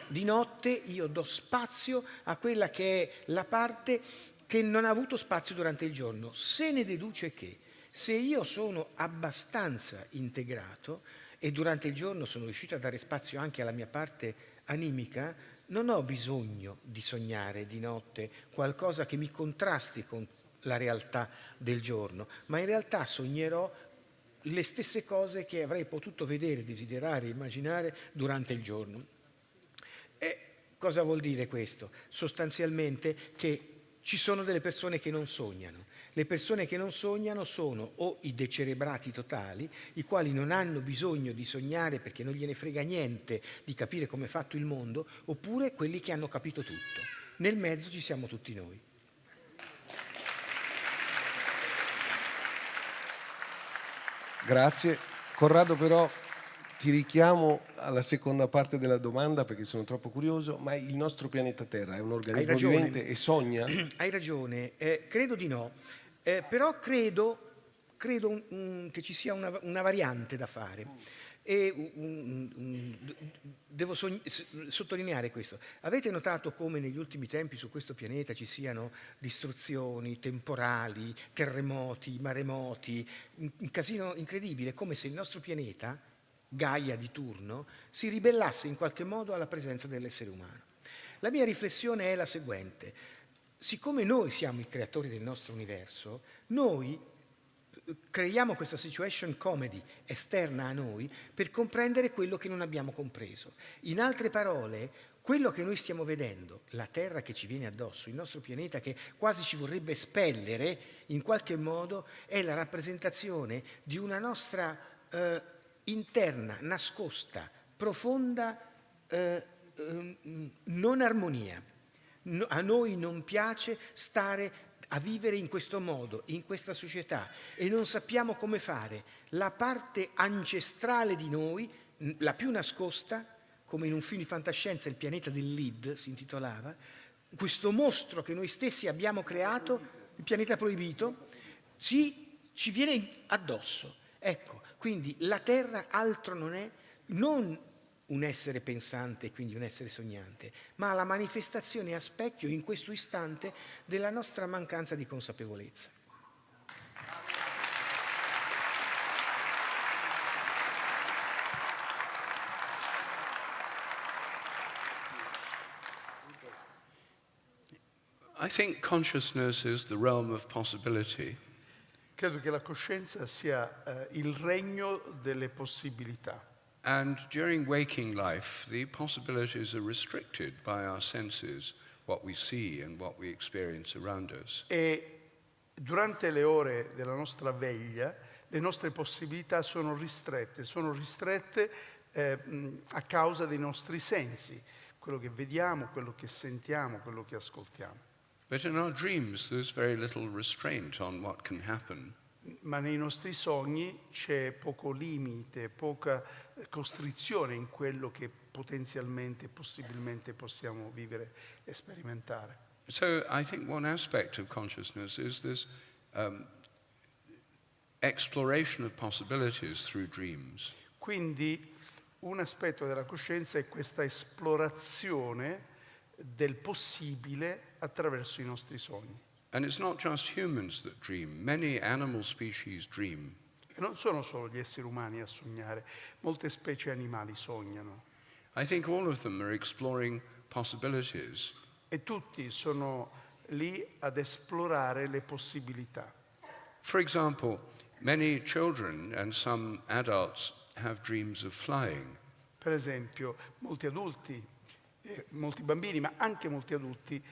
[SPEAKER 2] di notte io do spazio a quella che è la parte che non ha avuto spazio durante il giorno. Se ne deduce che se io sono abbastanza integrato e durante il giorno sono riuscito a dare spazio anche alla mia parte animica, non ho bisogno di sognare di notte qualcosa che mi contrasti con la realtà del giorno, ma in realtà sognerò le stesse cose che avrei potuto vedere, desiderare, immaginare durante il giorno. E cosa vuol dire questo? Sostanzialmente che ci sono delle persone che non sognano. Le persone che non sognano sono o i decerebrati totali, i quali non hanno bisogno di sognare perché non gliene frega niente di capire come è fatto il mondo, oppure quelli che hanno capito tutto. Nel mezzo ci siamo tutti noi.
[SPEAKER 1] Grazie. Corrado, però ti richiamo alla seconda parte della domanda perché sono troppo curioso, ma il nostro pianeta Terra è un organismo vivente e sogna?
[SPEAKER 2] Hai ragione, credo di no, però credo che ci sia una variante da fare. E devo sottolineare questo. Avete notato come negli ultimi tempi su questo pianeta ci siano distruzioni, temporali, terremoti, maremoti, un casino incredibile, come se il nostro pianeta, Gaia di turno, si ribellasse in qualche modo alla presenza dell'essere umano. La mia riflessione è la seguente. Siccome noi siamo i creatori del nostro universo, noi creiamo questa situation comedy esterna a noi per comprendere quello che non abbiamo compreso. In altre parole, quello che noi stiamo vedendo, la Terra che ci viene addosso, il nostro pianeta che quasi ci vorrebbe espellere, in qualche modo è la rappresentazione di una nostra interna, nascosta, profonda non armonia. A noi non piace stare a vivere in questo modo, in questa società, e non sappiamo come fare. La parte ancestrale di noi, la più nascosta, come in un film di fantascienza, Il pianeta del Lead si intitolava, questo mostro che noi stessi abbiamo creato, il pianeta proibito, ci viene addosso. Ecco, quindi la Terra altro non è, non un essere pensante e quindi un essere sognante, ma la manifestazione a specchio in questo istante della nostra mancanza di consapevolezza.
[SPEAKER 3] I think consciousness is the realm of possibility.
[SPEAKER 4] Credo che la coscienza sia il regno delle possibilità.
[SPEAKER 3] And during waking life, the possibilities are restricted by our senses, what we see and what we experience around us.
[SPEAKER 4] E durante le ore della nostra veglia, le nostre possibilità sono ristrette a causa dei nostri sensi, quello che vediamo, quello che sentiamo, quello che ascoltiamo.
[SPEAKER 3] But in our dreams, there's very little restraint on what can happen.
[SPEAKER 4] Ma nei nostri sogni c'è poco limite, poca costrizione in quello che potenzialmente, possibilmente possiamo vivere e sperimentare.
[SPEAKER 3] So I think one aspect of consciousness is this exploration of possibilities through dreams.
[SPEAKER 4] Quindi un aspetto della coscienza è questa esplorazione del possibile attraverso i nostri sogni.
[SPEAKER 3] And it's not just humans that dream. Many animal species dream.
[SPEAKER 4] E non sono solo gli esseri umani a sognare, molte specie animali sognano.
[SPEAKER 3] I think all of them are exploring possibilities.
[SPEAKER 4] E tutti sono lì ad esplorare le possibilità.
[SPEAKER 3] For example, many children and some adults have dreams of flying.
[SPEAKER 4] Per esempio, molti adulti, molti bambini, ma anche molti adulti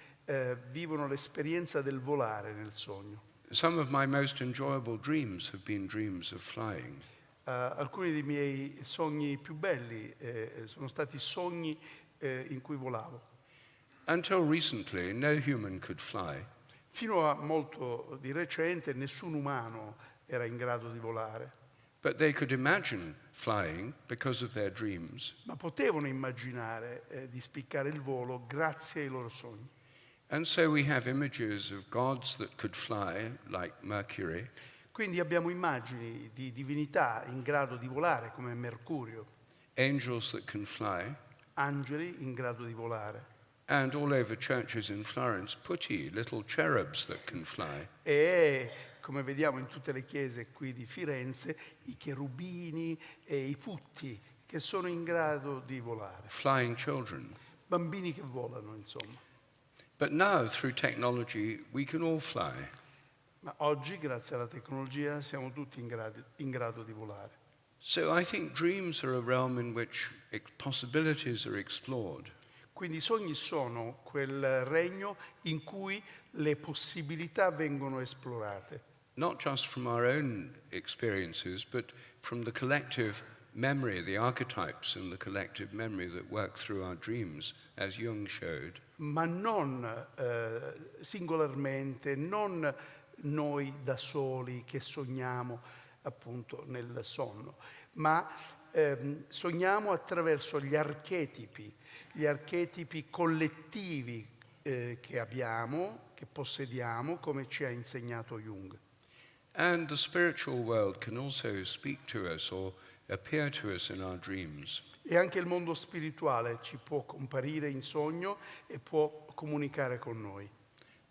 [SPEAKER 4] vivono l'esperienza del volare nel sogno.
[SPEAKER 3] Some of my most enjoyable dreams have been dreams of flying.
[SPEAKER 4] Alcuni dei miei sogni più belli sono stati sogni in cui volavo.
[SPEAKER 3] Until recently, no human could fly.
[SPEAKER 4] Fino a molto di recente nessun umano era in grado di volare,
[SPEAKER 3] But they could imagine flying because of their dreams.
[SPEAKER 4] ma potevano immaginare di spiccare il volo grazie ai loro sogni.
[SPEAKER 3] And so we have images of gods that could fly, like Mercury,
[SPEAKER 4] Quindi abbiamo immagini di divinità in grado di volare, come Mercurio,
[SPEAKER 3] angels that can fly,
[SPEAKER 4] angeli in grado di volare,
[SPEAKER 3] and all over churches in Florence, putti, little cherubs that can fly.
[SPEAKER 4] e come vediamo in tutte le chiese qui di Firenze, i cherubini e i putti che sono in grado di volare,
[SPEAKER 3] Flying children.
[SPEAKER 4] bambini che volano, insomma.
[SPEAKER 3] But now, through technology, we can all fly.
[SPEAKER 4] Ma oggi, grazie alla tecnologia, siamo tutti in grado di volare.
[SPEAKER 3] So I think dreams are a realm in which possibilities are explored.
[SPEAKER 4] Quindi i sogni sono quel regno in cui le possibilità vengono esplorate,
[SPEAKER 3] Not just from our own experiences, but from the collective memory, the archetypes and the collective memory that work through our dreams, as Jung showed.
[SPEAKER 4] ma non singolarmente, non noi da soli che sogniamo appunto nel sonno, ma sogniamo attraverso gli archetipi collettivi che abbiamo, che possediamo, come ci ha insegnato Jung.
[SPEAKER 3] And the spiritual world can also speak to us or appear to us in our dreams.
[SPEAKER 4] E anche il mondo spirituale ci può comparire in sogno e può comunicare con noi.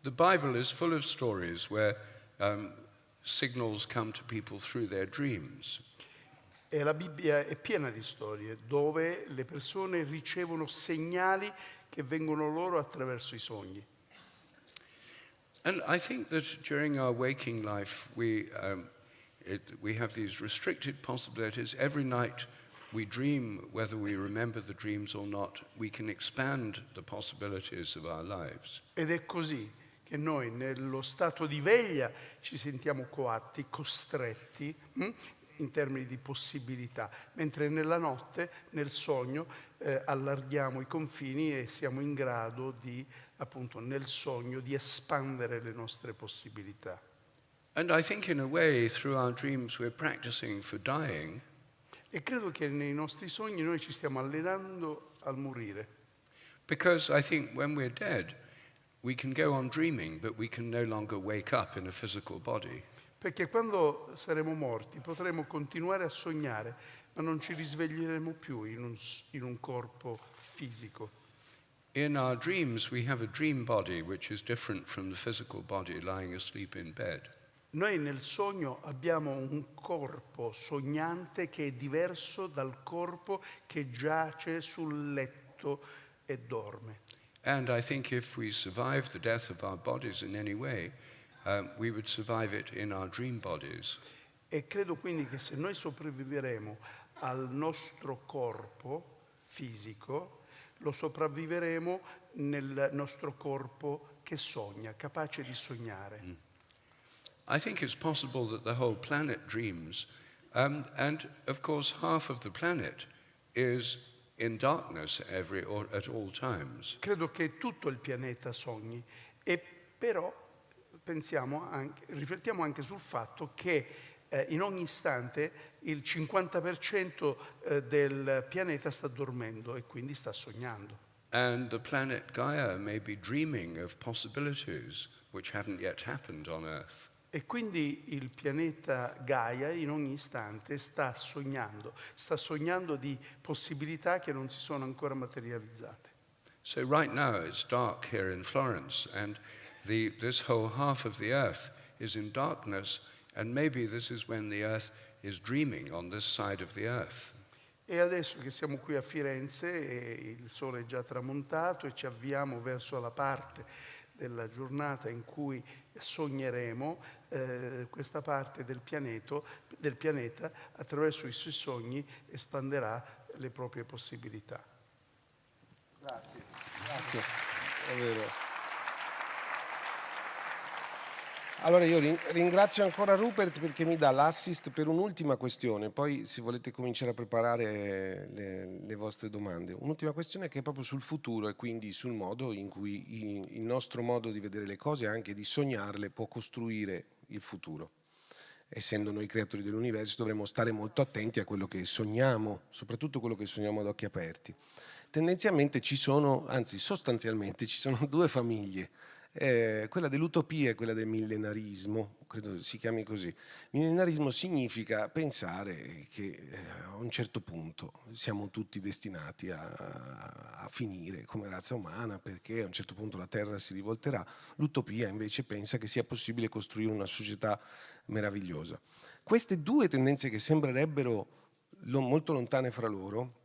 [SPEAKER 3] The Bible is full of stories where signals come to people through their dreams.
[SPEAKER 4] E la Bibbia è piena di storie dove le persone ricevono segnali che vengono loro attraverso i sogni.
[SPEAKER 3] And I think that during our waking life, we have these restricted possibilities. Every night we dream, whether we remember the dreams or not, we can expand the possibilities of our lives.
[SPEAKER 4] Ed è così che noi nello stato di veglia ci sentiamo coatti, costretti in termini di possibilità, mentre nella notte, nel sogno, allarghiamo i confini e siamo in grado di, appunto, nel sogno, di espandere le nostre possibilità.
[SPEAKER 3] And I think in a way, through our dreams, we're practicing for dying.
[SPEAKER 4] E credo che nei nostri sogni noi ci stiamo allenando al morire.
[SPEAKER 3] Because I think when we're dead, we can go on dreaming, but we can no longer wake up in a physical body.
[SPEAKER 4] Perché quando saremo morti potremo continuare a sognare, ma non ci risveglieremo più in un corpo fisico.
[SPEAKER 3] In our dreams, we have a dream body which is different from the physical body lying asleep in bed.
[SPEAKER 4] Noi nel sogno abbiamo un corpo sognante che è diverso dal corpo che giace sul letto e dorme.
[SPEAKER 3] And I think if we survive the death of our bodies in any way, we would survive it in our dream bodies.
[SPEAKER 4] E credo quindi che se noi sopravviveremo al nostro corpo fisico, lo sopravviveremo nel nostro corpo che sogna, capace di sognare.
[SPEAKER 3] I think it's possible that the whole planet dreams, and of course half of the planet is in darkness at all times.
[SPEAKER 4] Credo che tutto il pianeta sogni, e però riflettiamo anche sul fatto che in ogni istante il 50% del pianeta sta dormendo e quindi sta sognando.
[SPEAKER 3] And the planet Gaia may be dreaming of possibilities which haven't yet happened on Earth.
[SPEAKER 4] E quindi il pianeta Gaia in ogni istante sta sognando di possibilità che non si sono ancora materializzate.
[SPEAKER 3] So right now it's dark here in Florence, and this whole half of the Earth is in darkness, and maybe this is when the Earth is dreaming on this side of the Earth.
[SPEAKER 4] E adesso che siamo qui a Firenze e il sole è già tramontato e ci avviamo verso la parte della giornata in cui sogneremo, questa parte del pianeta attraverso i suoi sogni espanderà le proprie possibilità.
[SPEAKER 1] Grazie, è vero. Allora io ringrazio ancora Rupert perché mi dà l'assist per un'ultima questione, poi se volete cominciare a preparare le vostre domande. Un'ultima questione che è proprio sul futuro e quindi sul modo in cui il nostro modo di vedere le cose e anche di sognarle può costruire il futuro. Essendo noi creatori dell'universo dovremmo stare molto attenti a quello che sogniamo, soprattutto quello che sogniamo ad occhi aperti. Tendenzialmente sostanzialmente ci sono due famiglie. Quella dell'utopia e quella del millenarismo, credo si chiami così. Millenarismo significa pensare che a un certo punto siamo tutti destinati a finire come razza umana, perché a un certo punto la Terra si rivolterà. L'utopia invece pensa che sia possibile costruire una società meravigliosa. Queste due tendenze che sembrerebbero molto lontane fra loro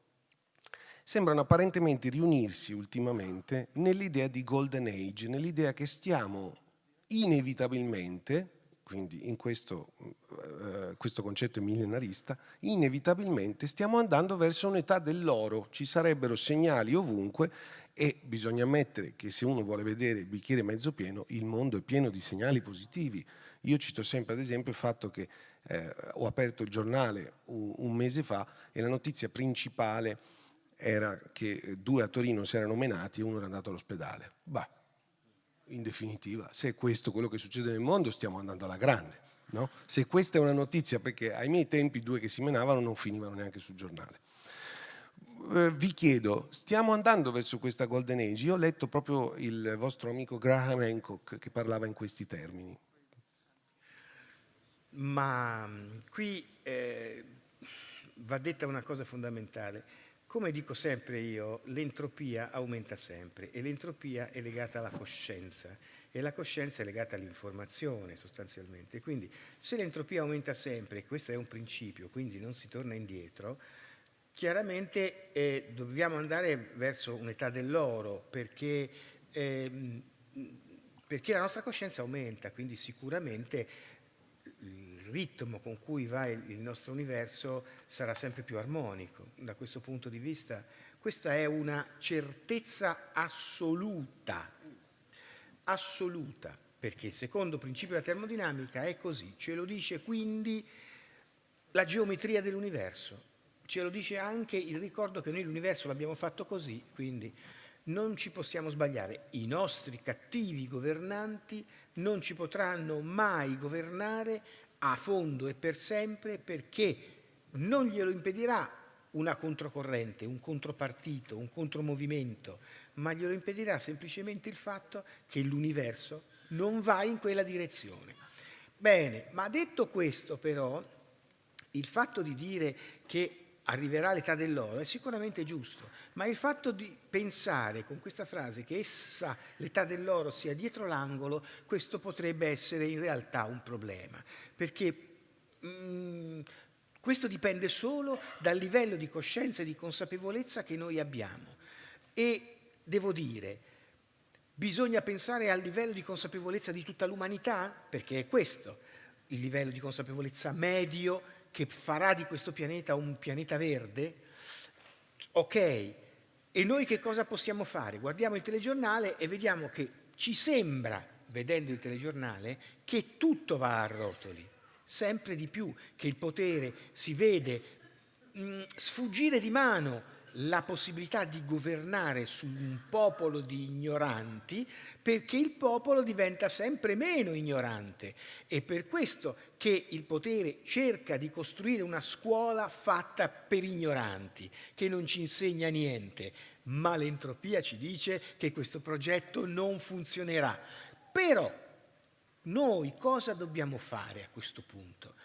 [SPEAKER 1] sembrano apparentemente riunirsi ultimamente nell'idea di Golden Age, nell'idea che stiamo inevitabilmente, quindi in questo concetto millenarista, inevitabilmente stiamo andando verso un'età dell'oro. Ci sarebbero segnali ovunque e bisogna ammettere che se uno vuole vedere il bicchiere mezzo pieno, il mondo è pieno di segnali positivi. Io cito sempre ad esempio il fatto che ho aperto il giornale un mese fa e la notizia principale era che 2 a Torino si erano menati e uno era andato all'ospedale. In definitiva, se è questo quello che succede nel mondo, stiamo andando alla grande, no? Se questa è una notizia, perché ai miei tempi 2 che si menavano non finivano neanche sul giornale. Vi chiedo, stiamo andando verso questa Golden Age? Io ho letto proprio il vostro amico Graham Hancock che parlava in questi termini.
[SPEAKER 2] Ma qui va detta una cosa fondamentale. Come dico sempre io, l'entropia aumenta sempre e l'entropia è legata alla coscienza e la coscienza è legata all'informazione sostanzialmente. Quindi se l'entropia aumenta sempre, e questo è un principio, quindi non si torna indietro, chiaramente dobbiamo andare verso un'età dell'oro perché la nostra coscienza aumenta, quindi sicuramente il ritmo con cui va il nostro universo sarà sempre più armonico. Da questo punto di vista, questa è una certezza assoluta, perché il secondo principio della termodinamica è così, ce lo dice quindi la geometria dell'universo, ce lo dice anche il ricordo che noi l'universo l'abbiamo fatto così, quindi non ci possiamo sbagliare. I nostri cattivi governanti non ci potranno mai governare a fondo e per sempre, perché non glielo impedirà una controcorrente, un contropartito, un contromovimento, ma glielo impedirà semplicemente il fatto che l'universo non va in quella direzione. Bene, ma detto questo però, il fatto di dire che arriverà l'età dell'oro è sicuramente giusto, ma il fatto di pensare con questa frase che essa, l'età dell'oro, sia dietro l'angolo, questo potrebbe essere in realtà un problema, perché questo dipende solo dal livello di coscienza e di consapevolezza che noi abbiamo. E devo dire, Bisogna pensare al livello di consapevolezza di tutta l'umanità, perché è questo il livello di consapevolezza medio che farà di questo pianeta un pianeta verde. Ok, e noi che cosa possiamo fare? Guardiamo il telegiornale e vediamo che ci sembra, vedendo il telegiornale, che tutto va a rotoli, sempre di più, che il potere si vede sfuggire di mano la possibilità di governare su un popolo di ignoranti, perché il popolo diventa sempre meno ignorante. È per questo che il potere cerca di costruire una scuola fatta per ignoranti, che non ci insegna niente, ma l'entropia ci dice che questo progetto non funzionerà. Però noi cosa dobbiamo fare a questo punto?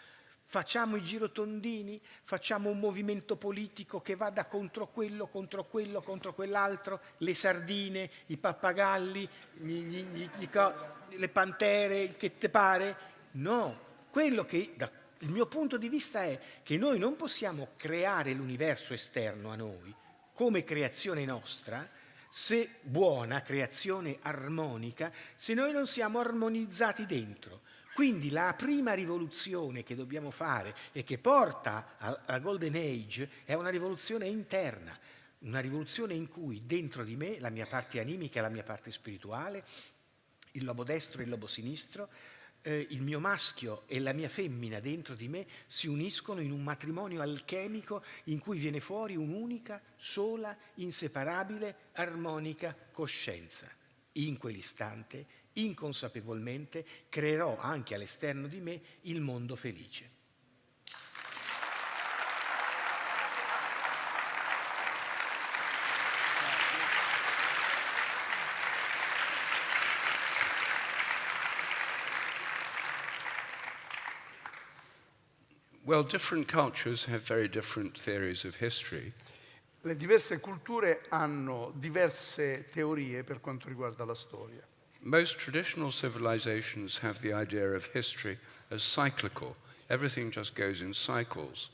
[SPEAKER 2] Facciamo i girotondini, facciamo un movimento politico che vada contro quello, contro quell'altro, le sardine, i pappagalli, le pantere, il che te pare? No, quello che il mio punto di vista è che noi non possiamo creare l'universo esterno a noi come creazione nostra, se buona, creazione armonica, se noi non siamo armonizzati dentro. Quindi la prima rivoluzione che dobbiamo fare e che porta alla Golden Age è una rivoluzione interna, una rivoluzione in cui dentro di me la mia parte animica e la mia parte spirituale, il lobo destro e il lobo sinistro, il mio maschio e la mia femmina dentro di me si uniscono in un matrimonio alchemico in cui viene fuori un'unica, sola, inseparabile, armonica coscienza. In quell'istante, inconsapevolmente, creerò anche all'esterno di me il mondo felice.
[SPEAKER 3] Well, different cultures have very different theories of history.
[SPEAKER 4] Le diverse culture hanno diverse teorie per quanto riguarda la storia.
[SPEAKER 3] Most traditional civilizations have the idea of history as cyclical. Everything just goes in cycles.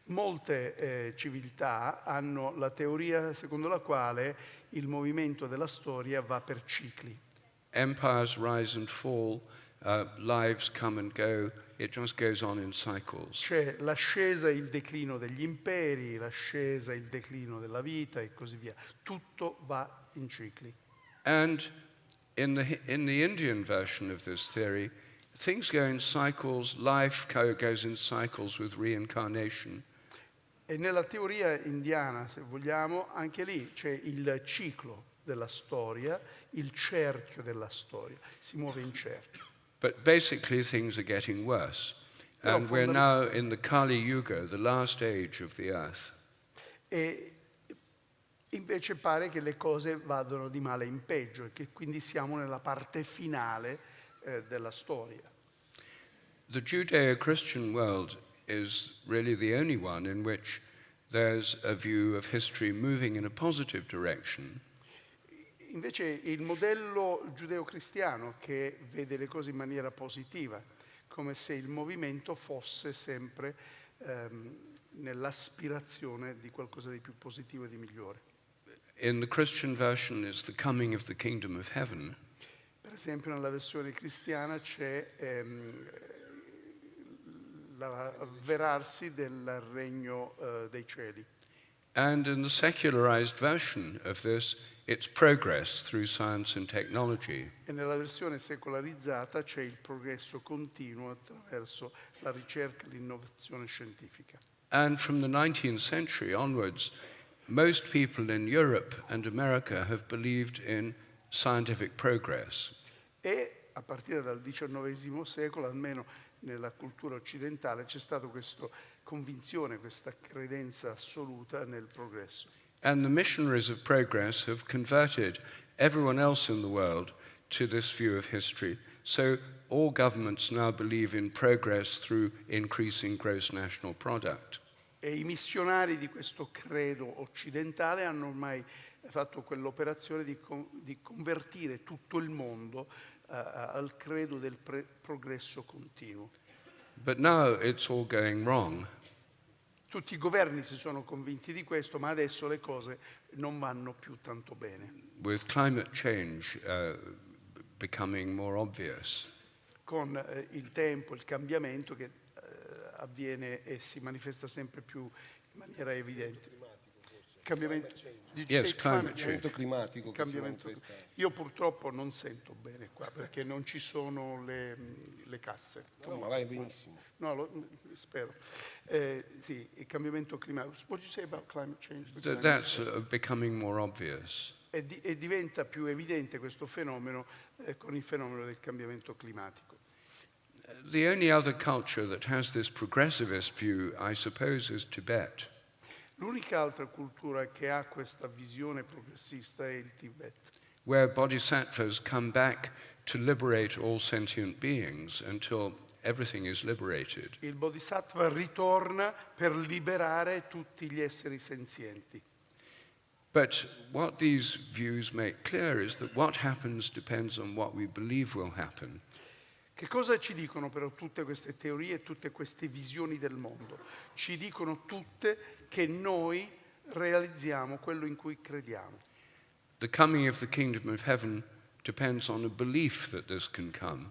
[SPEAKER 4] Molte civiltà hanno la teoria secondo la quale il movimento della storia va per cicli.
[SPEAKER 3] Empires rise and fall, lives come and go, it just goes on in cycles.
[SPEAKER 4] C'è l'ascesa e il declino degli imperi, l'ascesa e il declino della vita e così via. Tutto va in cicli.
[SPEAKER 3] And in the Indian version of this theory, things go in cycles, life goes in cycles with reincarnation.
[SPEAKER 4] E nella teoria indiana, se vogliamo, anche lì c'è il ciclo della storia, il cerchio della storia, si muove in cerchio.
[SPEAKER 3] But basically things are getting worse. And we're now in the Kali Yuga, the last age of the earth.
[SPEAKER 4] E invece pare che le cose vadano di male in peggio e che quindi siamo nella parte finale della storia.
[SPEAKER 3] The Judeo-Christian world is really the only one in which there's a view of history moving in a positive direction.
[SPEAKER 4] Invece il modello giudeo-cristiano che vede le cose in maniera positiva, come se il movimento fosse sempre nell'aspirazione di qualcosa di più positivo e di migliore.
[SPEAKER 3] In the Christian version is the coming of the kingdom of heaven.
[SPEAKER 4] Per esempio nella versione cristiana c'è l'avverarsi del regno dei cieli.
[SPEAKER 3] And in the secularized version of this, it's progress through science and technology.
[SPEAKER 4] E nella versione secolarizzata c'è il progresso continuo attraverso la ricerca e l'innovazione scientifica.
[SPEAKER 3] And from the 19th century onwards, most people in Europe and America have believed in scientific progress.
[SPEAKER 4] E a partire dal XIX secolo, almeno nella cultura occidentale, c'è stata questa convinzione, questa credenza assoluta nel progresso.
[SPEAKER 3] And the missionaries of progress have converted everyone else in the world to this view of history. So all governments now believe in progress through increasing gross national product.
[SPEAKER 4] E i missionari di questo credo occidentale hanno ormai fatto quell'operazione di convertire tutto il mondo al credo del progresso continuo.
[SPEAKER 3] But now it's all going wrong.
[SPEAKER 4] Tutti i governi si sono convinti di questo, ma adesso le cose non vanno più tanto bene.
[SPEAKER 3] With climate change becoming more obvious,
[SPEAKER 4] Con il tempo, il cambiamento che avviene e si manifesta sempre più in maniera evidente.
[SPEAKER 3] Yes, climate
[SPEAKER 1] Cambiamento climatico che si
[SPEAKER 4] cambiamento.
[SPEAKER 1] manifesta.
[SPEAKER 4] Io purtroppo non sento bene qua perché non ci sono le casse.
[SPEAKER 1] No, ma vai benissimo.
[SPEAKER 4] No, spero. Sì, il cambiamento climatico. What do you say about climate change?
[SPEAKER 3] that's becoming more obvious.
[SPEAKER 4] E diventa più evidente questo fenomeno con il fenomeno del cambiamento climatico.
[SPEAKER 3] The only other culture that has this progressivist view, I suppose, is Tibet.
[SPEAKER 4] L'unica altra cultura che ha questa visione progressista è il Tibet,
[SPEAKER 3] Where bodhisattvas come back to liberate all sentient beings until everything is liberated.
[SPEAKER 4] il Bodhisattva ritorna per liberare tutti gli esseri senzienti.
[SPEAKER 3] But what these views make clear is that what happens depends on what we believe will happen.
[SPEAKER 4] Che cosa ci dicono però tutte queste teorie e tutte queste visioni del mondo? Ci dicono tutte che noi realizziamo quello in cui crediamo.
[SPEAKER 3] The coming of the kingdom of heaven depends on a belief that this can come.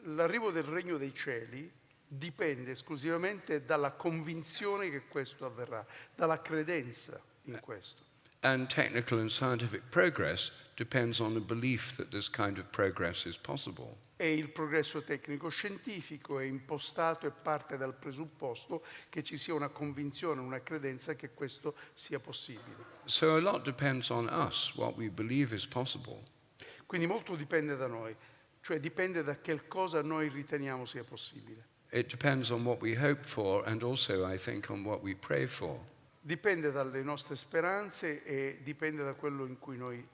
[SPEAKER 4] L'arrivo del regno dei cieli dipende esclusivamente dalla convinzione che questo avverrà, dalla credenza in questo.
[SPEAKER 3] And technical and scientific progress depends on a belief that this kind of progress is possible.
[SPEAKER 4] E il progresso tecnico-scientifico è impostato e parte dal presupposto che ci sia una convinzione, una credenza che questo sia possibile.
[SPEAKER 3] So a lot depends on us, what we believe is possible.
[SPEAKER 4] Quindi molto dipende da noi, cioè dipende da che cosa noi riteniamo sia possibile.
[SPEAKER 3] It depends on what we hope for and also, I think, on what we pray for.
[SPEAKER 4] Dipende dalle nostre speranze e dipende da quello in cui noi,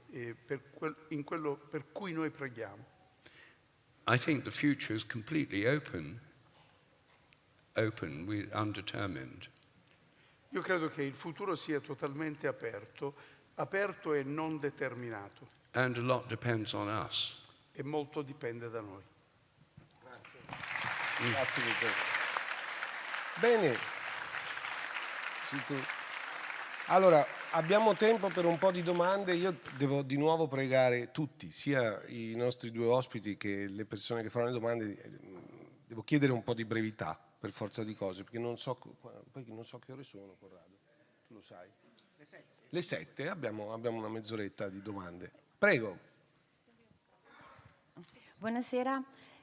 [SPEAKER 4] quello per cui noi preghiamo.
[SPEAKER 3] I think the future is completely open, undetermined.
[SPEAKER 4] Io credo che il futuro sia totalmente aperto e non determinato,
[SPEAKER 3] And a lot depends on us.
[SPEAKER 4] e molto dipende da noi.
[SPEAKER 1] Grazie Vittorio. Bene. Sì, tu. Allora, abbiamo tempo per un po' di domande. Io devo di nuovo pregare tutti, sia i nostri due ospiti che le persone che faranno le domande. Devo chiedere un po' di brevità per forza di cose, perché non so, poi non so che ore sono, Corrado. Tu lo sai? Le 7, abbiamo una mezz'oretta di domande. Prego.
[SPEAKER 5] Buonasera,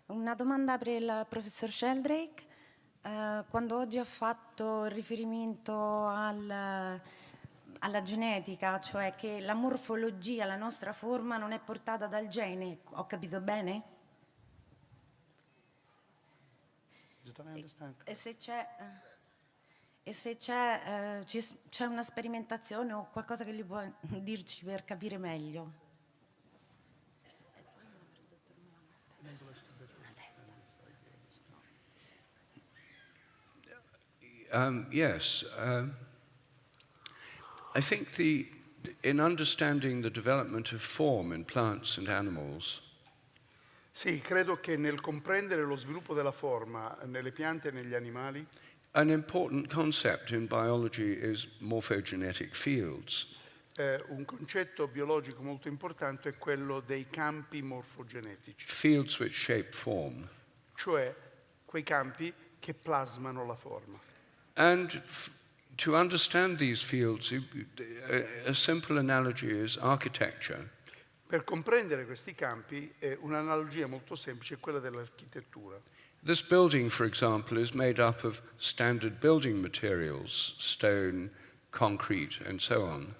[SPEAKER 5] una domanda per il professor Sheldrake. Quando oggi ha fatto riferimento alla genetica, cioè che la morfologia, la nostra forma non è portata dal gene, ho capito bene? E se c'è una sperimentazione o qualcosa che gli può dirci per capire meglio?
[SPEAKER 3] Yes. I think in understanding the development of form in plants and animals,
[SPEAKER 4] Sì, credo che nel comprendere lo sviluppo della forma nelle piante e negli animali,
[SPEAKER 3] an important concept in biology is morphogenetic fields.
[SPEAKER 4] un concetto biologico molto importante è quello dei campi morfogenetici,
[SPEAKER 3] Fields which shape form.
[SPEAKER 4] cioè quei campi che plasmano la forma.
[SPEAKER 3] And to understand these fields, a simple analogy is architecture.
[SPEAKER 4] Per comprendere questi campi, un'analogia molto semplice è quella dell'architettura.
[SPEAKER 3] This building, for example, is made up of standard building materials, stone, concrete, and so on.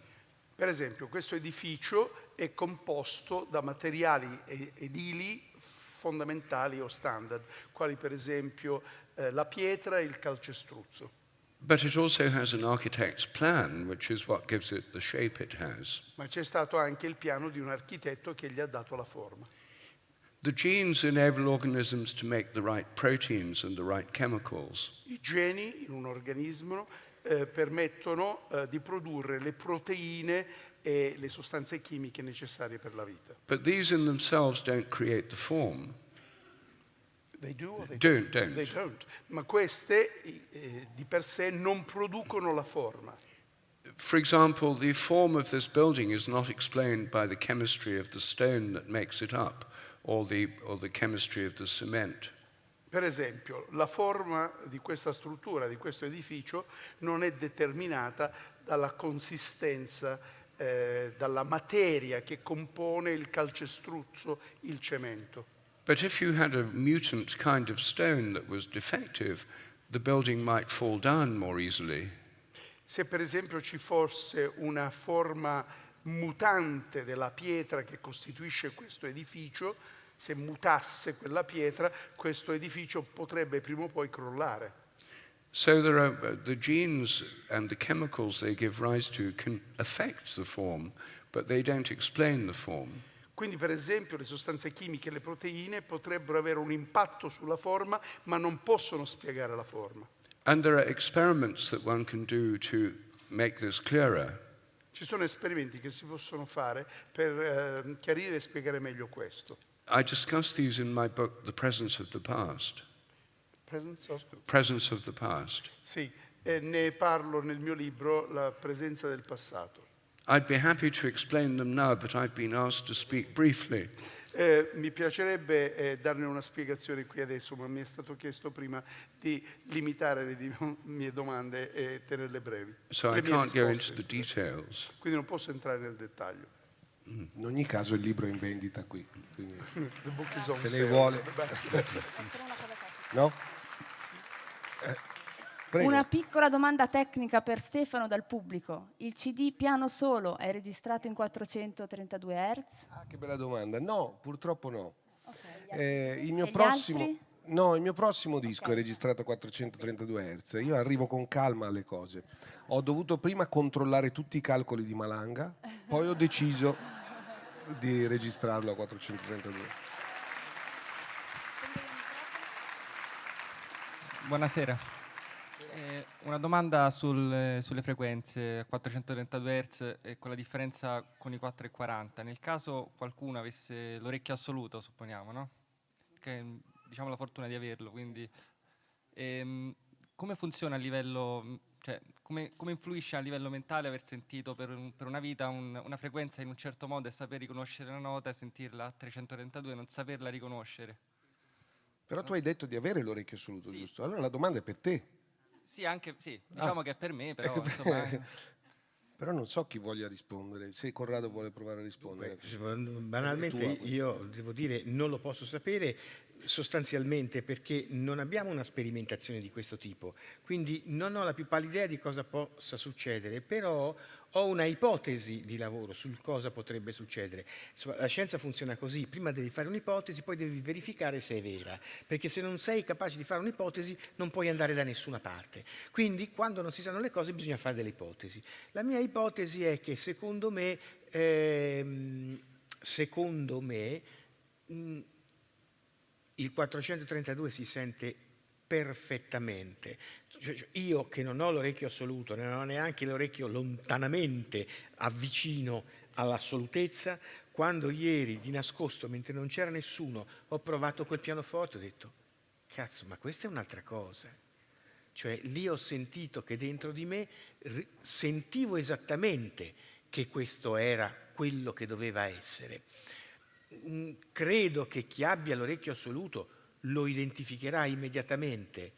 [SPEAKER 4] Per esempio, questo edificio è composto da materiali edili fondamentali o standard, quali per esempio la pietra e il calcestruzzo.
[SPEAKER 3] But it also has an architect's plan, which is what gives it the shape it has.
[SPEAKER 4] Ma c'è stato anche il piano di un architetto che gli ha dato la forma.
[SPEAKER 3] The genes enable organisms to make the right proteins and the right chemicals.
[SPEAKER 4] I geni in un organismo permettono di produrre le proteine e le sostanze chimiche necessarie per la vita.
[SPEAKER 3] But these in themselves don't create the form.
[SPEAKER 4] They do or they
[SPEAKER 3] Don't.
[SPEAKER 4] They don't. Ma queste di per sé non producono la forma.
[SPEAKER 3] For example, the form of this building is not explained by the chemistry of the stone that makes it up, or the chemistry of the cement.
[SPEAKER 4] Per esempio, la forma di questa struttura, di questo edificio, non è determinata dalla consistenza, dalla materia che compone il calcestruzzo, il cemento.
[SPEAKER 3] But if you had a mutant kind of stone that was defective, the building might fall down more easily.
[SPEAKER 4] Se per esempio ci fosse una forma mutante della pietra che costituisce questo edificio, se mutasse quella pietra, questo edificio potrebbe prima o poi crollare.
[SPEAKER 3] So there are the genes and the chemicals they give rise to can affect the form, but they don't explain the form.
[SPEAKER 4] Quindi per esempio le sostanze chimiche e le proteine potrebbero avere un impatto sulla forma, ma non possono spiegare la forma.
[SPEAKER 3] And there are experiments that one can do to make this clearer.
[SPEAKER 4] Ci sono esperimenti che si possono fare per chiarire e spiegare meglio questo.
[SPEAKER 3] I discuss these in my book, The Presence of the Past.
[SPEAKER 4] Presence of
[SPEAKER 3] Presence of the Past.
[SPEAKER 4] Sì, ne parlo nel mio libro, La presenza del passato.
[SPEAKER 3] I'd be happy to explain them now, but I've been asked to speak briefly.
[SPEAKER 4] Mi piacerebbe darne una spiegazione qui adesso, ma mi è stato chiesto prima di limitare le mie domande e tenerle brevi.
[SPEAKER 3] So I
[SPEAKER 4] Le mie
[SPEAKER 3] can't go into
[SPEAKER 4] risposte.
[SPEAKER 3] the details.
[SPEAKER 4] Quindi non posso entrare nel dettaglio.
[SPEAKER 1] In ogni caso il libro è in vendita qui, quindi
[SPEAKER 4] The book is on
[SPEAKER 1] se ne
[SPEAKER 4] sale.
[SPEAKER 1] vuole.
[SPEAKER 5] Solo una cosa tecnica.
[SPEAKER 1] No? Prego.
[SPEAKER 6] Una piccola domanda tecnica per Stefano dal pubblico. Il CD piano solo è registrato in 432 Hz?
[SPEAKER 1] Ah, che bella domanda. No, purtroppo no.
[SPEAKER 6] Okay.
[SPEAKER 1] Il mio
[SPEAKER 6] E gli
[SPEAKER 1] prossimo
[SPEAKER 6] altri?
[SPEAKER 1] No, il mio prossimo disco
[SPEAKER 6] Ok.
[SPEAKER 1] è registrato a 432 Hz. Io arrivo con calma alle cose. Ho dovuto prima controllare tutti i calcoli di Malanga, poi ho deciso di registrarlo a 432.
[SPEAKER 7] Buonasera. Una domanda sulle frequenze a 432 Hz e con la differenza con i 440. Nel caso qualcuno avesse l'orecchio assoluto, supponiamo, no? Che diciamo la fortuna di averlo, quindi come funziona a livello, cioè come influisce a livello mentale aver sentito per una vita una frequenza in un certo modo e saper riconoscere la nota e sentirla a 332 e non saperla riconoscere?
[SPEAKER 1] Però tu hai detto di avere l'orecchio assoluto,
[SPEAKER 6] Sì.
[SPEAKER 1] giusto? Allora la domanda è per te.
[SPEAKER 6] Sì, anche sì, diciamo che è per me, però
[SPEAKER 1] Ecco,
[SPEAKER 6] insomma,
[SPEAKER 1] Però non so chi voglia rispondere. Se Corrado vuole provare a rispondere.
[SPEAKER 2] Banalmente
[SPEAKER 1] Tua.
[SPEAKER 2] io devo dire non lo posso sapere sostanzialmente perché non abbiamo una sperimentazione di questo tipo, quindi non ho la più pallida idea di cosa possa succedere, però ho una ipotesi di lavoro sul cosa potrebbe succedere. Insomma, la scienza funziona così: prima devi fare un'ipotesi, poi devi verificare se è vera, perché se non sei capace di fare un'ipotesi non puoi andare da nessuna parte. Quindi quando non si sanno le cose bisogna fare delle ipotesi. La mia ipotesi è che secondo me il 432 si sente perfettamente. Cioè, io che non ho l'orecchio assoluto, non ho neanche l'orecchio lontanamente avvicino all'assolutezza, quando ieri di nascosto, mentre non c'era nessuno, ho provato quel pianoforte, ho detto, cazzo, ma questa è un'altra cosa. Cioè lì ho sentito che dentro di me sentivo esattamente che questo era quello che doveva essere. Credo che chi abbia l'orecchio assoluto lo identificherà immediatamente,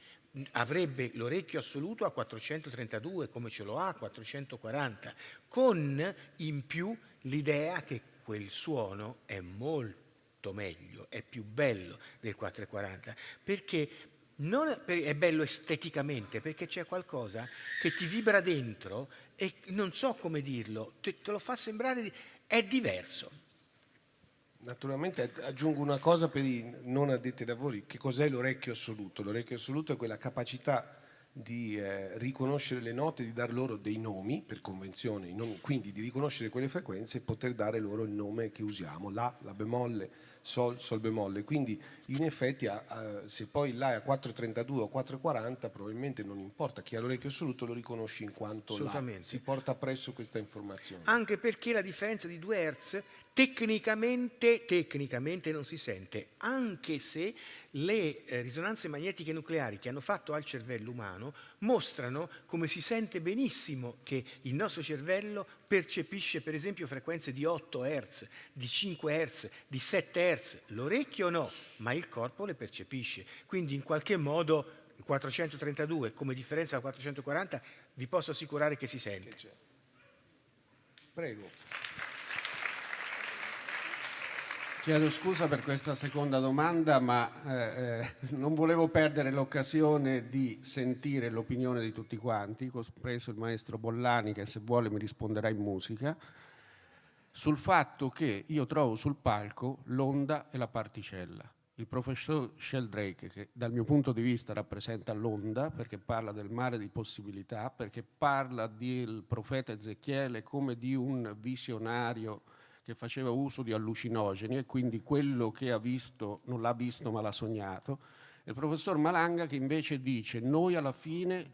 [SPEAKER 2] avrebbe l'orecchio assoluto a 432 come ce lo ha a 440, con in più l'idea che quel suono è molto meglio, è più bello del 440, perché è bello esteticamente, perché c'è qualcosa che ti vibra dentro e non so come dirlo, te lo fa sembrare, è diverso.
[SPEAKER 1] Naturalmente aggiungo una cosa per i non addetti ai lavori. Che cos'è l'orecchio assoluto? L'orecchio assoluto è quella capacità di riconoscere le note, di dar loro dei nomi per convenzione, quindi di riconoscere quelle frequenze e poter dare loro il nome che usiamo, la bemolle, sol bemolle. Quindi in effetti se poi la è a 432 o 440 probabilmente non importa, chi ha l'orecchio assoluto lo riconosce in quanto la si porta appresso questa informazione.
[SPEAKER 2] Anche perché la differenza di 2 Hz Tecnicamente non si sente, anche se le risonanze magnetiche nucleari che hanno fatto al cervello umano mostrano come si sente benissimo che il nostro cervello percepisce per esempio frequenze di 8 Hz, di 5 Hz, di 7 Hz. L'orecchio no, ma il corpo le percepisce. Quindi in qualche modo il 432 come differenza dal 440 vi posso assicurare che si sente.
[SPEAKER 1] Prego.
[SPEAKER 8] Chiedo scusa per questa seconda domanda, ma non volevo perdere l'occasione di sentire l'opinione di tutti quanti, compreso il maestro Bollani, che se vuole mi risponderà in musica, sul fatto che io trovo sul palco l'onda e la particella. Il professor Sheldrake, che dal mio punto di vista rappresenta l'onda, perché parla del mare di possibilità, perché parla del profeta Ezechiele come di un visionario che faceva uso di allucinogeni e quindi quello che ha visto non l'ha visto ma l'ha sognato. E il professor Malanga che invece dice: noi alla fine,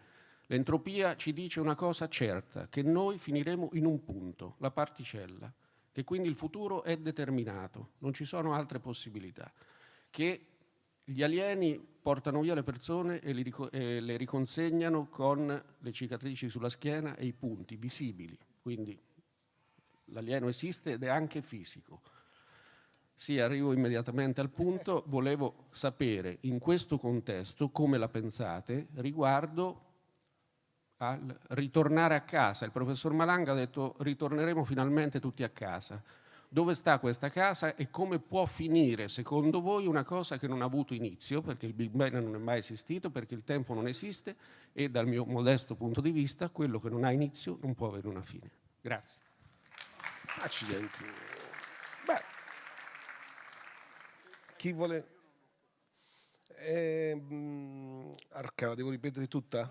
[SPEAKER 8] l'entropia ci dice una cosa certa, che noi finiremo in un punto, la particella, che quindi il futuro è determinato, non ci sono altre possibilità, che gli alieni portano via le persone e le riconsegnano con le cicatrici sulla schiena e i punti visibili, quindi l'alieno esiste ed è anche fisico. Sì, arrivo immediatamente al punto. Volevo sapere in questo contesto come la pensate riguardo al ritornare a casa. Il professor Malanga ha detto: ritorneremo finalmente tutti a casa. Dove sta questa casa e come può finire, secondo voi, una cosa che non ha avuto inizio, perché il Big Bang non è mai esistito, perché il tempo non esiste e dal mio modesto punto di vista quello che non ha inizio non può avere una fine. Grazie.
[SPEAKER 1] Accidenti. Beh, chi vuole... Arca, la devo ripetere tutta?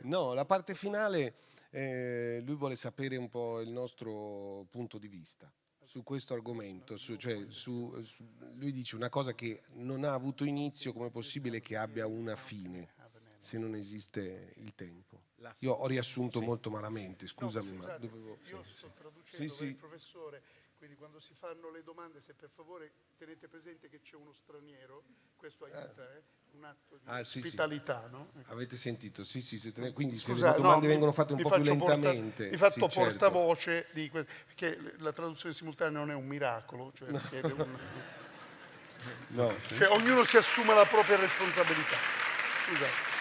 [SPEAKER 1] No, la parte finale, lui vuole sapere un po' il nostro punto di vista su questo argomento. Lui dice una cosa che non ha avuto inizio, come è possibile che abbia una fine se non esiste il tempo? Io ho riassunto molto malamente, scusami, ma dovevo...
[SPEAKER 4] Io sto traducendo per il professore, quindi quando si fanno le domande, se per favore tenete presente che c'è uno straniero, questo aiuta, un atto di ospitalità, no?
[SPEAKER 1] Avete sentito? Sì, quindi se le domande vengono fatte un po' più lentamente...
[SPEAKER 4] Mi faccio portavoce di perché la traduzione simultanea non è un miracolo, cioè richiede cioè ognuno si assume la propria responsabilità. Scusate.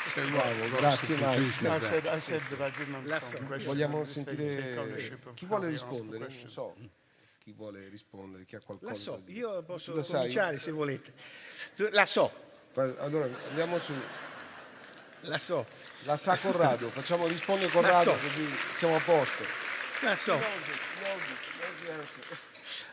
[SPEAKER 1] Grazie Mario. Vogliamo
[SPEAKER 4] Vogliamo
[SPEAKER 1] sentire chi vuole rispondere? Non so chi vuole rispondere, chi ha qualcosa.
[SPEAKER 2] La so,
[SPEAKER 1] da dire.
[SPEAKER 2] io posso
[SPEAKER 1] La
[SPEAKER 2] cominciare
[SPEAKER 1] sai?
[SPEAKER 2] se volete. La so.
[SPEAKER 1] Allora andiamo su.
[SPEAKER 2] La so.
[SPEAKER 1] La sa Corrado, facciamo rispondere Corrado così siamo a posto.
[SPEAKER 2] La so.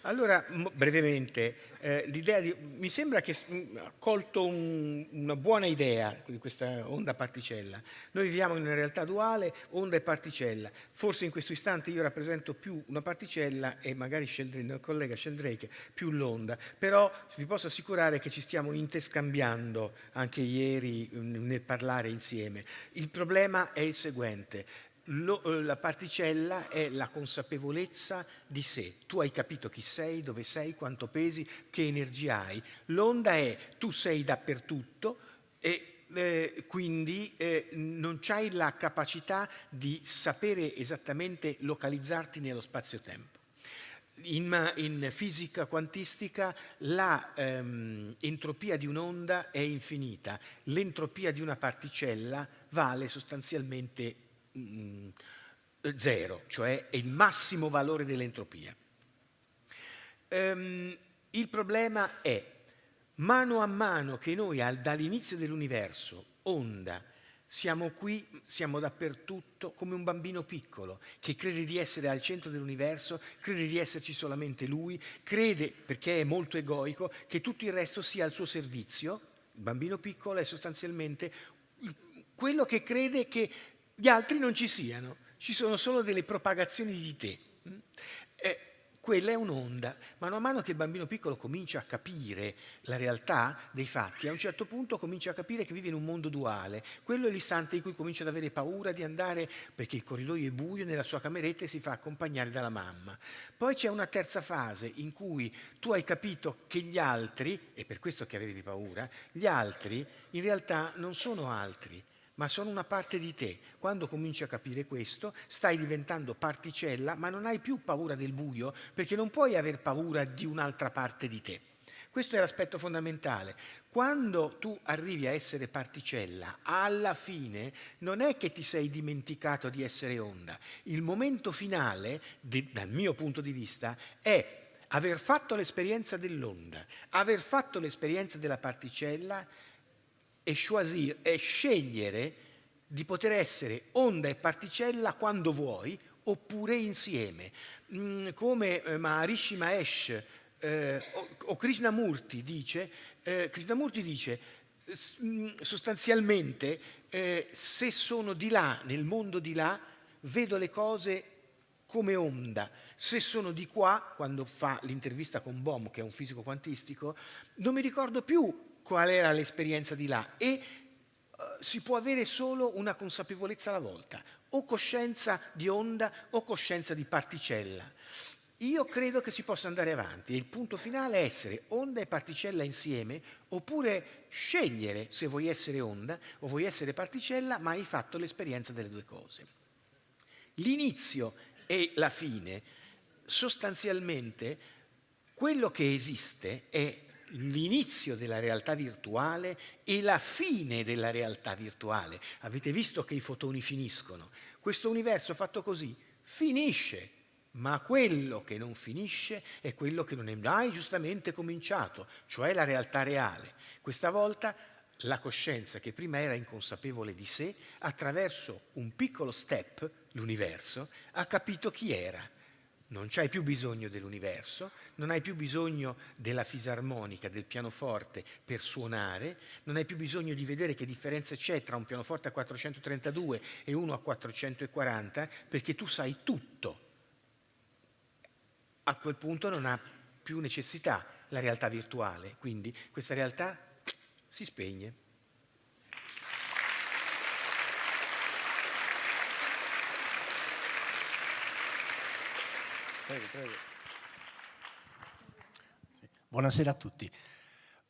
[SPEAKER 2] Allora, brevemente, l'idea mi sembra che ha colto una buona idea di questa onda particella. Noi viviamo in una realtà duale, onda e particella. Forse in questo istante io rappresento più una particella e magari il collega Sheldrake più l'onda, però vi posso assicurare che ci stiamo interscambiando anche ieri nel parlare insieme. Il problema è il seguente. La particella è la consapevolezza di sé. Tu hai capito chi sei, dove sei, quanto pesi, che energia hai. L'onda è tu sei dappertutto e quindi non c'hai la capacità di sapere esattamente localizzarti nello spazio-tempo. In fisica quantistica l'entropia di un'onda è infinita, l'entropia di una particella vale sostanzialmente zero, cioè è il massimo valore dell'entropia. Il problema è, mano a mano che noi dall'inizio dell'universo, onda, siamo qui, siamo dappertutto, come un bambino piccolo che crede di essere al centro dell'universo, crede di esserci solamente lui, crede, perché è molto egoico, che tutto il resto sia al suo servizio. Il bambino piccolo è sostanzialmente quello che crede che gli altri non ci siano, ci sono solo delle propagazioni di te. quella è un'onda. Man mano che il bambino piccolo comincia a capire la realtà dei fatti, a un certo punto comincia a capire che vive in un mondo duale. Quello è l'istante in cui comincia ad avere paura di andare, perché il corridoio è buio, nella sua cameretta e si fa accompagnare dalla mamma. Poi c'è una terza fase in cui tu hai capito che gli altri, è per questo che avevi paura, gli altri in realtà non sono altri, ma sono una parte di te. Quando cominci a capire questo, stai diventando particella, ma non hai più paura del buio, perché non puoi aver paura di un'altra parte di te. Questo è l'aspetto fondamentale. Quando tu arrivi a essere particella, alla fine non è che ti sei dimenticato di essere onda. Il momento finale, dal mio punto di vista, è aver fatto l'esperienza dell'onda, aver fatto l'esperienza della particella e choisir, è scegliere di poter essere onda e particella quando vuoi, oppure insieme. Come Maharishi Mahesh o Krishnamurti dice, sostanzialmente, se sono di là, nel mondo di là, vedo le cose come onda. Se sono di qua, quando fa l'intervista con Bohm, che è un fisico quantistico, non mi ricordo più qual era l'esperienza di là, e si può avere solo una consapevolezza alla volta, o coscienza di onda o coscienza di particella. Io credo che si possa andare avanti e il punto finale è essere onda e particella insieme, oppure scegliere se vuoi essere onda o vuoi essere particella, ma hai fatto l'esperienza delle due cose. L'inizio e la fine, sostanzialmente, quello che esiste è l'inizio della realtà virtuale e la fine della realtà virtuale. Avete visto che i fotoni finiscono. Questo universo fatto così finisce, ma quello che non finisce è quello che non è mai giustamente cominciato, cioè la realtà reale. Questa volta la coscienza, che prima era inconsapevole di sé, attraverso un piccolo step, l'universo, ha capito chi era. Non c'hai più bisogno dell'universo, non hai più bisogno della fisarmonica, del pianoforte per suonare, non hai più bisogno di vedere che differenza c'è tra un pianoforte a 432 e uno a 440, perché tu sai tutto. A quel punto non ha più necessità la realtà virtuale, quindi questa realtà si spegne.
[SPEAKER 1] Prego, prego.
[SPEAKER 9] Buonasera a tutti.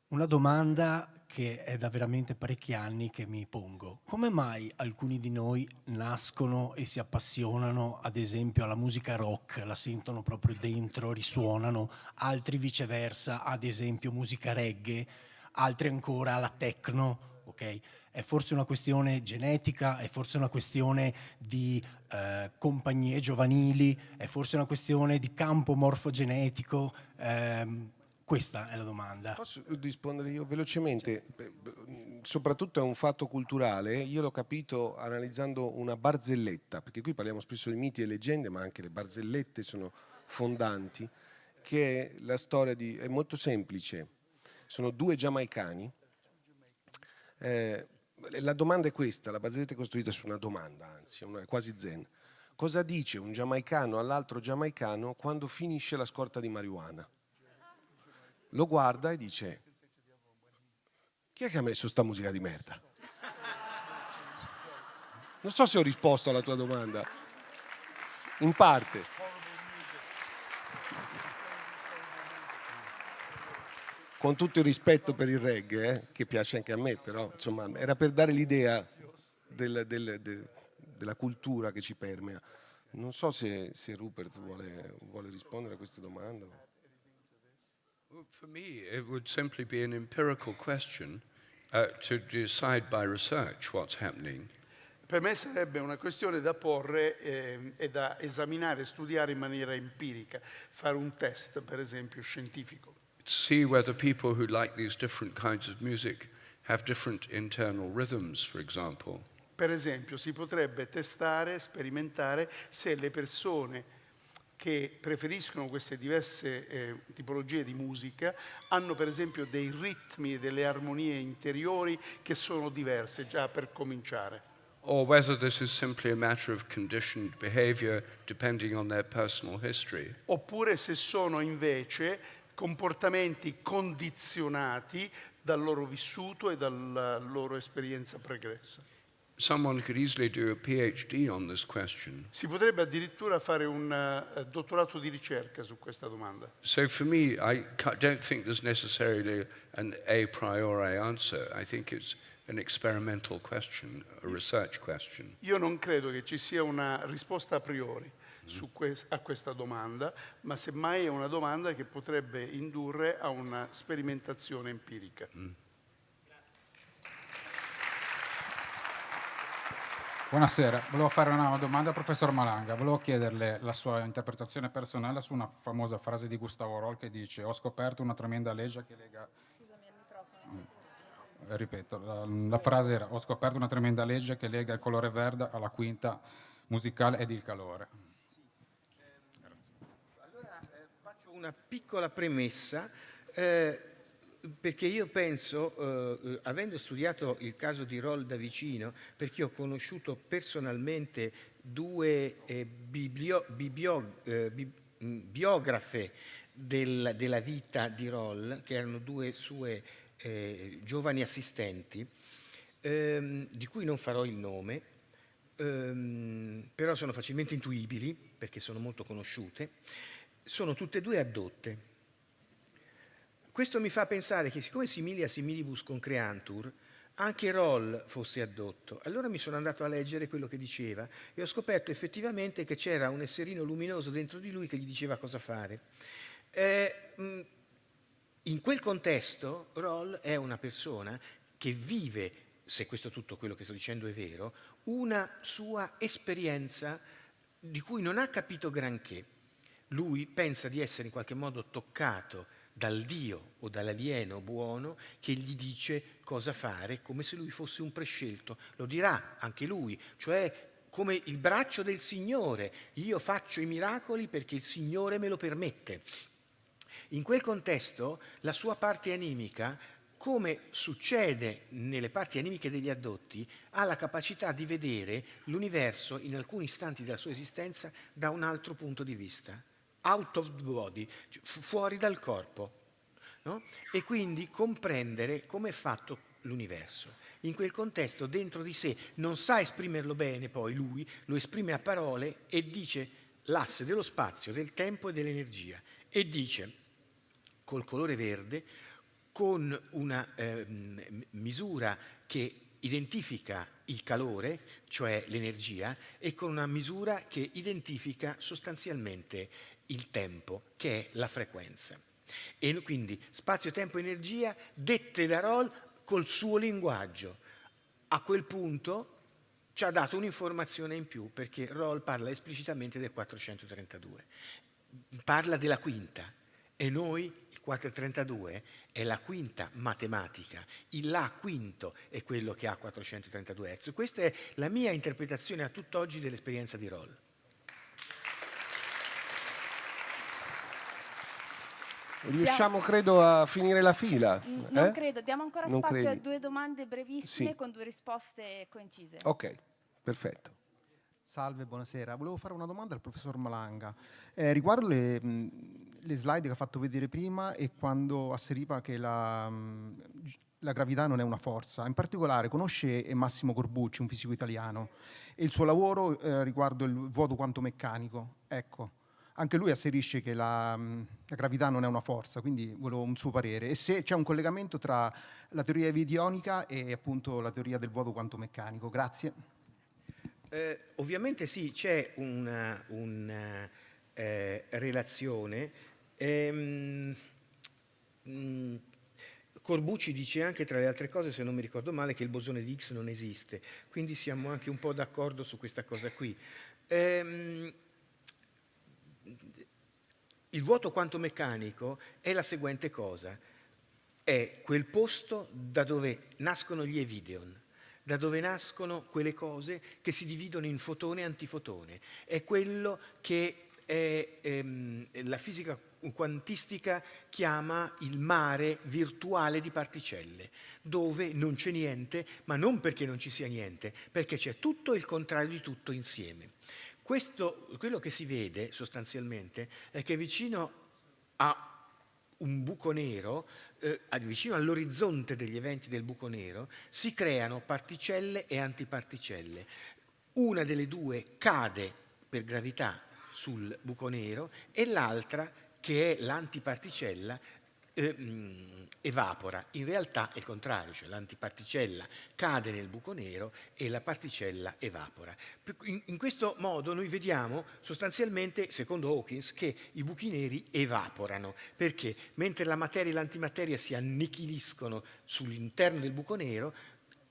[SPEAKER 9] Una domanda che è da veramente parecchi anni che mi pongo. Come mai alcuni di noi nascono e si appassionano, ad esempio, alla musica rock, la sentono proprio dentro, risuonano, altri viceversa, ad esempio musica reggae, altri ancora alla techno, ok? È forse una questione genetica, è forse una questione di compagnie giovanili, è forse una questione di campo morfogenetico. Questa è la domanda.
[SPEAKER 1] Posso rispondere io velocemente? Soprattutto è un fatto culturale, io l'ho capito analizzando una barzelletta, perché qui parliamo spesso di miti e leggende, ma anche le barzellette sono fondanti, che è la storia di... è molto semplice, sono due giamaicani. La domanda è questa, la barzelletta è costruita su una domanda, anzi, è quasi zen. Cosa dice un giamaicano all'altro giamaicano quando finisce la scorta di marijuana? Lo guarda e dice: chi è che ha messo sta musica di merda? Non so se ho risposto alla tua domanda. In parte. Con tutto il rispetto per il reggae, che piace anche a me, però insomma era per dare l'idea della cultura che ci permea. Non so se Rupert vuole rispondere a questa domanda.
[SPEAKER 3] Well, for me, it would simply be an empirical question to decide by research what's happening.
[SPEAKER 4] Per me sarebbe una questione da porre e da esaminare, studiare in maniera empirica, fare un test, per esempio, scientifico.
[SPEAKER 3] See whether people who like these different kinds of music have different internal rhythms, for example.
[SPEAKER 4] Per esempio, si potrebbe testare, sperimentare se le persone che preferiscono queste diverse tipologie di musica hanno per esempio dei ritmi e delle armonie interiori che sono diverse, già per cominciare.
[SPEAKER 3] or whether this is simply a matter of conditioned behavior depending on their personal history.
[SPEAKER 4] Oppure se sono invece comportamenti condizionati dal loro vissuto e dalla loro esperienza pregressa.
[SPEAKER 3] Someone could easily do a PhD on this question.
[SPEAKER 4] Si potrebbe addirittura fare un dottorato di ricerca su questa domanda.
[SPEAKER 3] So for me, I don't think there's necessarily an a priori answer. I think it's an experimental question, a research question.
[SPEAKER 4] Io non credo che ci sia una risposta a priori a questa domanda, ma semmai è una domanda che potrebbe indurre a una sperimentazione empirica.
[SPEAKER 10] Buonasera, volevo fare una domanda al professor Malanga, volevo chiederle la sua interpretazione personale su una famosa frase di Gustavo Roll che dice: ho scoperto una tremenda legge che lega...
[SPEAKER 6] Scusami, al microfono.
[SPEAKER 10] Ripeto, la frase era: ho scoperto una tremenda legge che lega il colore verde alla quinta musicale ed il calore.
[SPEAKER 2] Allora faccio una piccola premessa, perché io penso, avendo studiato il caso di Roll da vicino, perché ho conosciuto personalmente due biografe della vita di Roll, che erano due sue giovani assistenti, di cui non farò il nome, però sono facilmente intuibili perché sono molto conosciute. Sono tutte e due adotte. Questo mi fa pensare che, siccome similia similibus concreantur, anche Roll fosse addotto. Allora mi sono andato a leggere quello che diceva e ho scoperto effettivamente che c'era un esserino luminoso dentro di lui che gli diceva cosa fare. In quel contesto Roll è una persona che vive, se questo tutto quello che sto dicendo è vero, una sua esperienza di cui non ha capito granché. Lui pensa di essere in qualche modo toccato dal Dio o dall'alieno buono che gli dice cosa fare, come se lui fosse un prescelto. Lo dirà anche lui, cioè come il braccio del Signore. Io faccio i miracoli perché il Signore me lo permette. In quel contesto la sua parte animica, come succede nelle parti animiche degli addotti, ha la capacità di vedere l'universo in alcuni istanti della sua esistenza da un altro punto di vista. Out of the body, cioè fuori dal corpo, no? E quindi comprendere come è fatto l'universo. In quel contesto, dentro di sé, non sa esprimerlo bene, poi lui lo esprime a parole e dice l'asse dello spazio, del tempo e dell'energia, e dice col colore verde, con una misura che identifica il calore, cioè l'energia, e con una misura che identifica sostanzialmente il tempo, che è la frequenza. E quindi spazio, tempo, energia dette da Roll col suo linguaggio. A quel punto ci ha dato un'informazione in più, perché Roll parla esplicitamente del 432, parla della quinta, e noi il 432 è la quinta matematica, il La quinto è quello che ha 432 Hz. Questa è la mia interpretazione a tutt'oggi dell'esperienza di Roll.
[SPEAKER 1] Riusciamo, credo, a finire la fila.
[SPEAKER 6] Non credo, diamo ancora
[SPEAKER 1] Non
[SPEAKER 6] spazio
[SPEAKER 1] credi?
[SPEAKER 6] a 2 domande brevissime
[SPEAKER 1] Sì.
[SPEAKER 6] con 2 risposte coincise.
[SPEAKER 1] Ok, perfetto.
[SPEAKER 11] Salve, buonasera. Volevo fare una domanda al professor Malanga riguardo le slide che ha fatto vedere prima e quando asseriva che la gravità non è una forza. In particolare conosce Massimo Corbucci, un fisico italiano, e il suo lavoro riguardo il vuoto quanto meccanico. Ecco, anche lui asserisce che la gravità non è una forza, quindi volevo un suo parere. E se c'è un collegamento tra la teoria evidionica e appunto la teoria del vuoto quanto meccanico. Grazie.
[SPEAKER 2] Ovviamente sì, c'è una relazione. Corbucci dice anche, tra le altre cose, se non mi ricordo male, che il bosone di Higgs non esiste, quindi siamo anche un po' d'accordo su questa cosa qui. Il vuoto quanto meccanico è la seguente cosa: è quel posto da dove nascono gli evideon, da dove nascono quelle cose che si dividono in fotone e antifotone, è quello che la fisica quantistica chiama il mare virtuale di particelle, dove non c'è niente, ma non perché non ci sia niente, perché c'è tutto e il contrario di tutto insieme. Quello che si vede sostanzialmente è che vicino a un buco nero, vicino all'orizzonte degli eventi del buco nero, si creano particelle e antiparticelle. Una delle due cade per gravità sul buco nero e l'altra, che è l'antiparticella, evapora. In realtà è il contrario, cioè l'antiparticella cade nel buco nero e la particella evapora. In questo modo noi vediamo sostanzialmente, secondo Hawkins, che i buchi neri evaporano, perché mentre la materia e l'antimateria si annichiliscono sull'interno del buco nero,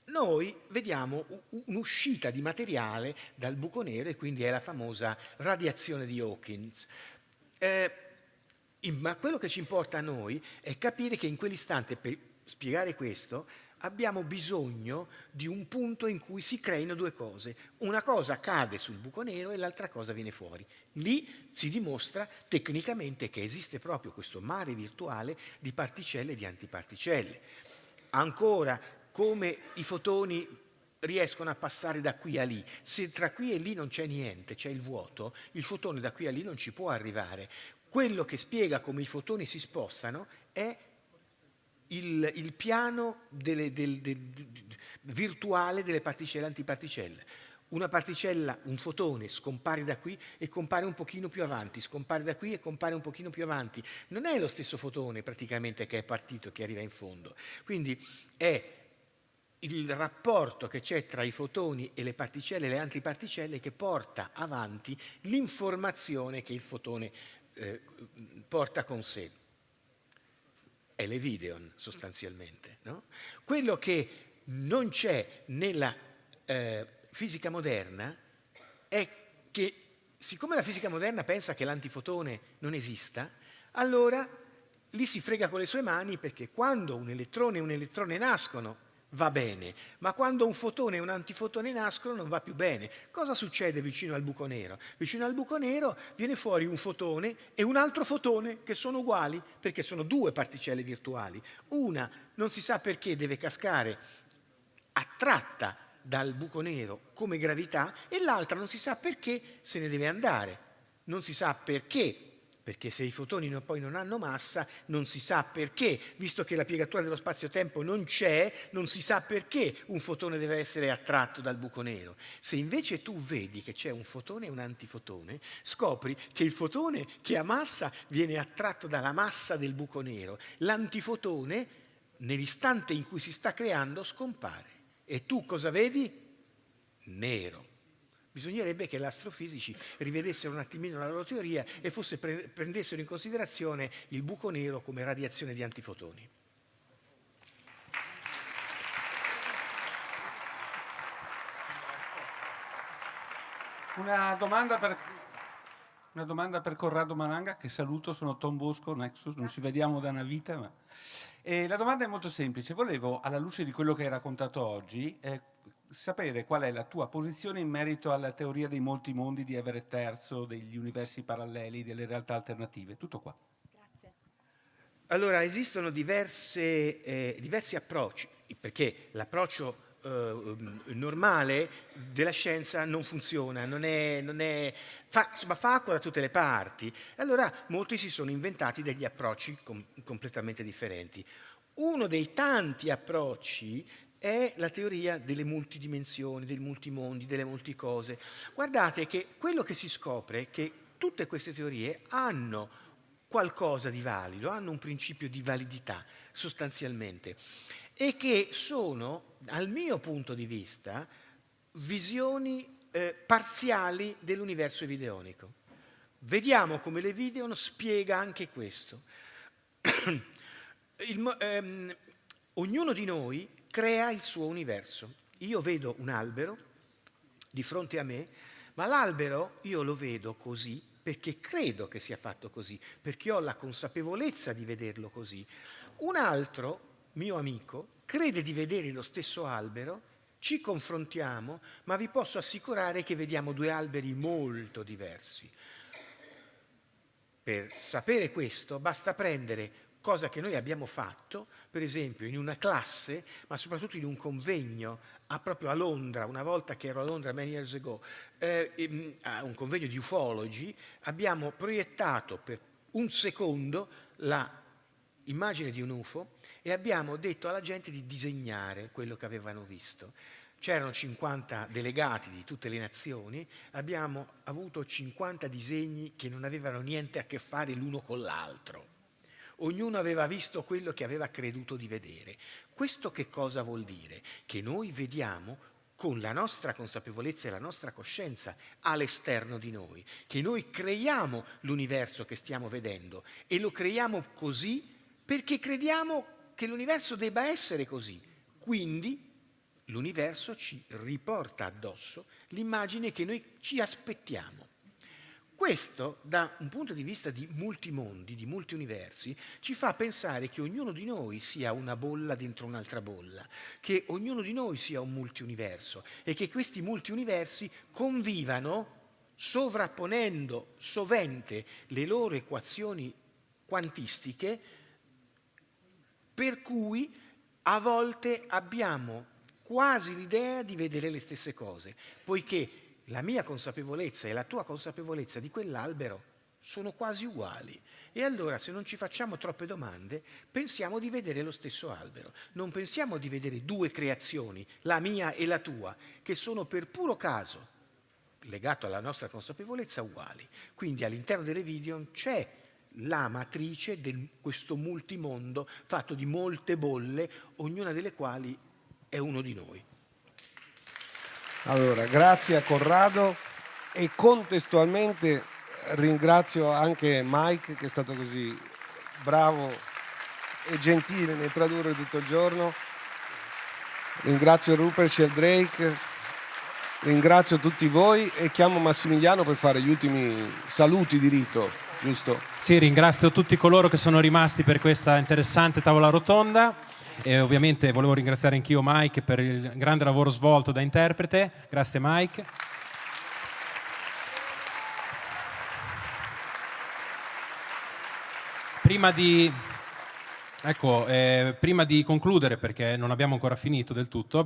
[SPEAKER 2] noi vediamo un'uscita di materiale dal buco nero e quindi è la famosa radiazione di Hawkins. Ma quello che ci importa a noi è capire che in quell'istante, per spiegare questo, abbiamo bisogno di un punto in cui si creino due cose. Una cosa cade sul buco nero e l'altra cosa viene fuori. Lì si dimostra tecnicamente che esiste proprio questo mare virtuale di particelle e di antiparticelle. Ancora, come i fotoni riescono a passare da qui a lì. Se tra qui e lì non c'è niente, c'è il vuoto, il fotone da qui a lì non ci può arrivare. Quello che spiega come i fotoni si spostano è il piano virtuale delle particelle e antiparticelle. Una particella, un fotone, scompare da qui e compare un pochino più avanti, scompare da qui e compare un pochino più avanti. Non è lo stesso fotone praticamente che è partito, che arriva in fondo. Quindi è il rapporto che c'è tra i fotoni e le particelle e le antiparticelle che porta avanti l'informazione che il fotone porta con sé. È l'Evideon sostanzialmente. No? Quello che non c'è nella fisica moderna è che, siccome la fisica moderna pensa che l'antifotone non esista, allora lì si frega con le sue mani, perché quando un elettrone e un elettrone nascono va bene, ma quando un fotone e un antifotone nascono non va più bene. Cosa succede vicino al buco nero? Vicino al buco nero viene fuori un fotone e un altro fotone che sono uguali, perché sono due particelle virtuali. Una non si sa perché deve cascare attratta dal buco nero come gravità e l'altra non si sa perché se ne deve andare. Non si sa perché se i fotoni poi non hanno massa, non si sa perché, visto che la piegatura dello spazio-tempo non c'è, non si sa perché un fotone deve essere attratto dal buco nero. Se invece tu vedi che c'è un fotone e un antifotone, scopri che il fotone che ha massa viene attratto dalla massa del buco nero. L'antifotone, nell'istante in cui si sta creando, scompare. E tu cosa vedi? Nero. Bisognerebbe che gli astrofisici rivedessero un attimino la loro teoria e prendessero in considerazione il buco nero come radiazione di antifotoni.
[SPEAKER 12] Una domanda per Corrado Malanga, che saluto, sono Tom Bosco, Nexus, non ci vediamo da una vita. Ma... la domanda è molto semplice. Volevo, alla luce di quello che hai raccontato oggi, sapere qual è la tua posizione in merito alla teoria dei molti mondi di Everett III, degli universi paralleli, delle realtà alternative. Tutto qua.
[SPEAKER 6] Grazie.
[SPEAKER 2] Allora, esistono diversi approcci, perché l'approccio normale della scienza non funziona, fa acqua da tutte le parti. Allora molti si sono inventati degli approcci completamente differenti. Uno dei tanti approcci è la teoria delle multidimensioni, dei multimondi, delle multicose. Guardate che quello che si scopre è che tutte queste teorie hanno qualcosa di valido, hanno un principio di validità sostanzialmente, e che sono, dal mio punto di vista, visioni parziali dell'universo evideonico. Vediamo come l'Evideon spiega anche questo. Ognuno di noi crea il suo universo. Io vedo un albero di fronte a me, ma l'albero io lo vedo così perché credo che sia fatto così, perché ho la consapevolezza di vederlo così. Un altro mio amico crede di vedere lo stesso albero, ci confrontiamo, ma vi posso assicurare che vediamo due alberi molto diversi. Per sapere questo basta prendere cosa che noi abbiamo fatto, per esempio in una classe, ma soprattutto in un convegno, proprio a Londra, una volta che ero a Londra many years ago, a un convegno di ufologi, abbiamo proiettato per un secondo l'immagine di un UFO e abbiamo detto alla gente di disegnare quello che avevano visto. C'erano 50 delegati di tutte le nazioni, abbiamo avuto 50 disegni che non avevano niente a che fare l'uno con l'altro. Ognuno aveva visto quello che aveva creduto di vedere. Questo che cosa vuol dire? Che noi vediamo con la nostra consapevolezza e la nostra coscienza all'esterno di noi, che noi creiamo l'universo che stiamo vedendo e lo creiamo così perché crediamo che l'universo debba essere così. Quindi l'universo ci riporta addosso l'immagine che noi ci aspettiamo. Questo, da un punto di vista di multimondi, di multiuniversi, ci fa pensare che ognuno di noi sia una bolla dentro un'altra bolla, che ognuno di noi sia un multiuniverso e che questi multiuniversi convivano sovrapponendo sovente le loro equazioni quantistiche, per cui a volte abbiamo quasi l'idea di vedere le stesse cose, poiché la mia consapevolezza e la tua consapevolezza di quell'albero sono quasi uguali. E allora, se non ci facciamo troppe domande, pensiamo di vedere lo stesso albero. Non pensiamo di vedere due creazioni, la mia e la tua, che sono per puro caso, legato alla nostra consapevolezza, uguali. Quindi all'interno delle Vidion c'è la matrice di questo multimondo fatto di molte bolle, ognuna delle quali è uno di noi.
[SPEAKER 1] Allora, grazie a Corrado e contestualmente ringrazio anche Mike che è stato così bravo e gentile nel tradurre tutto il giorno. Ringrazio Rupert Sheldrake, ringrazio tutti voi e chiamo Massimiliano per fare gli ultimi saluti di rito, giusto?
[SPEAKER 13] Sì, ringrazio tutti coloro che sono rimasti per questa interessante tavola rotonda. E ovviamente volevo ringraziare anch'io Mike per il grande lavoro svolto da interprete. Grazie Mike. Prima di concludere, perché non abbiamo ancora finito del tutto,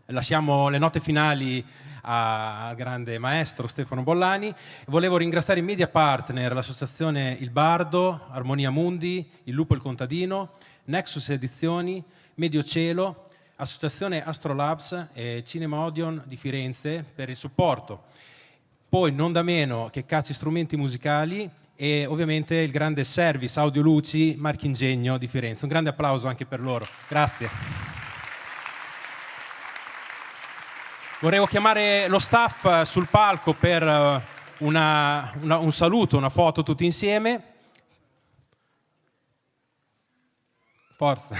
[SPEAKER 13] lasciamo le note finali al grande maestro Stefano Bollani. Volevo ringraziare i media partner, l'associazione Il Bardo, Armonia Mundi, Il Lupo il Contadino, Nexus Edizioni, Medio Cielo, Associazione Astrolabs e Cinema Odeon di Firenze per il supporto. Poi, non da meno, che Cacci Strumenti Musicali e ovviamente il grande service Audio Luci Marchingegno di Firenze. Un grande applauso anche per loro. Grazie. Vorrei chiamare lo staff sul palco per un saluto, una foto tutti insieme. Forza.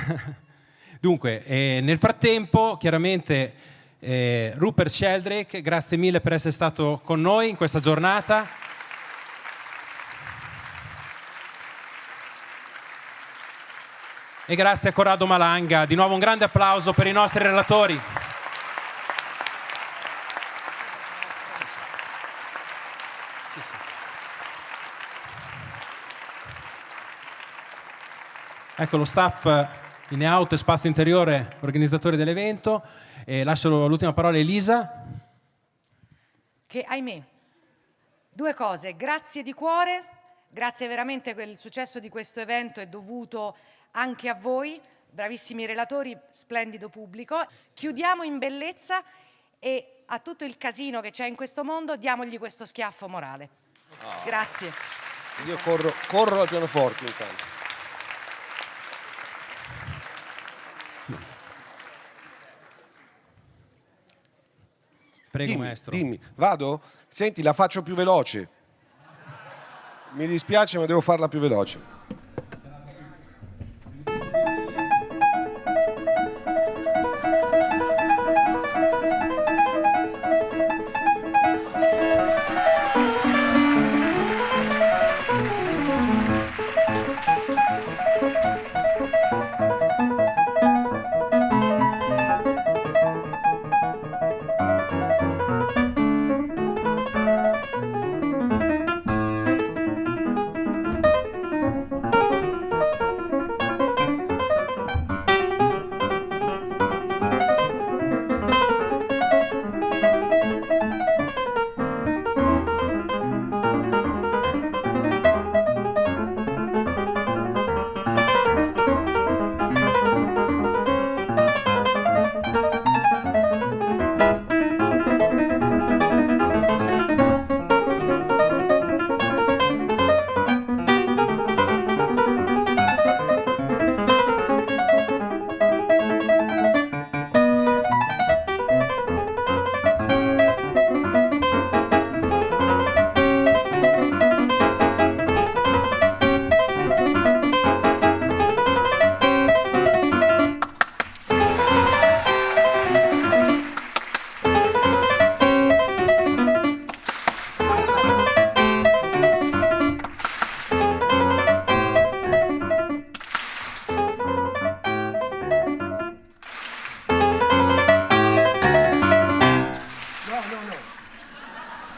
[SPEAKER 13] Dunque, nel frattempo, chiaramente, Rupert Sheldrake, grazie mille per essere stato con noi in questa giornata. E grazie a Corrado Malanga. Di nuovo un grande applauso per i nostri relatori. Ecco lo staff in out e spazio interiore, organizzatori dell'evento. Lascio l'ultima parola a Elisa.
[SPEAKER 14] Che ahimè, due cose, grazie di cuore, grazie veramente per il successo di questo evento è dovuto anche a voi, bravissimi relatori, splendido pubblico. Chiudiamo in bellezza e a tutto il casino che c'è in questo mondo diamogli questo schiaffo morale. Grazie.
[SPEAKER 1] Io corro al pianoforte intanto.
[SPEAKER 13] Prego, maestro.
[SPEAKER 1] Dimmi, vado? Senti, la faccio più veloce. Mi dispiace, ma devo farla più veloce.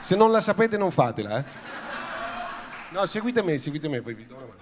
[SPEAKER 1] Se non la sapete non fatela, eh. No, seguite me, poi vi do una mano.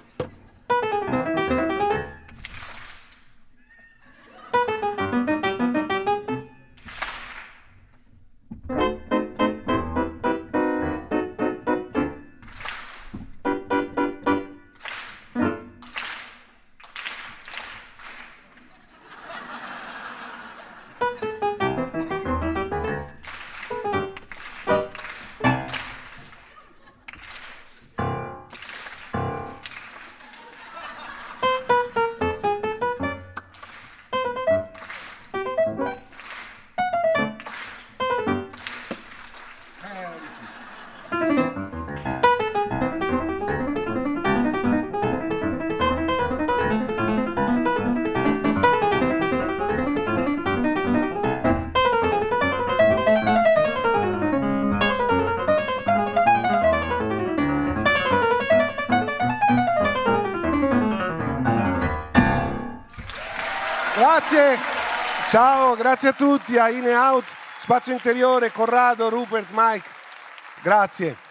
[SPEAKER 1] Grazie, ciao, grazie a tutti, a In e Out, Spazio Interiore, Corrado, Rupert, Mike, grazie.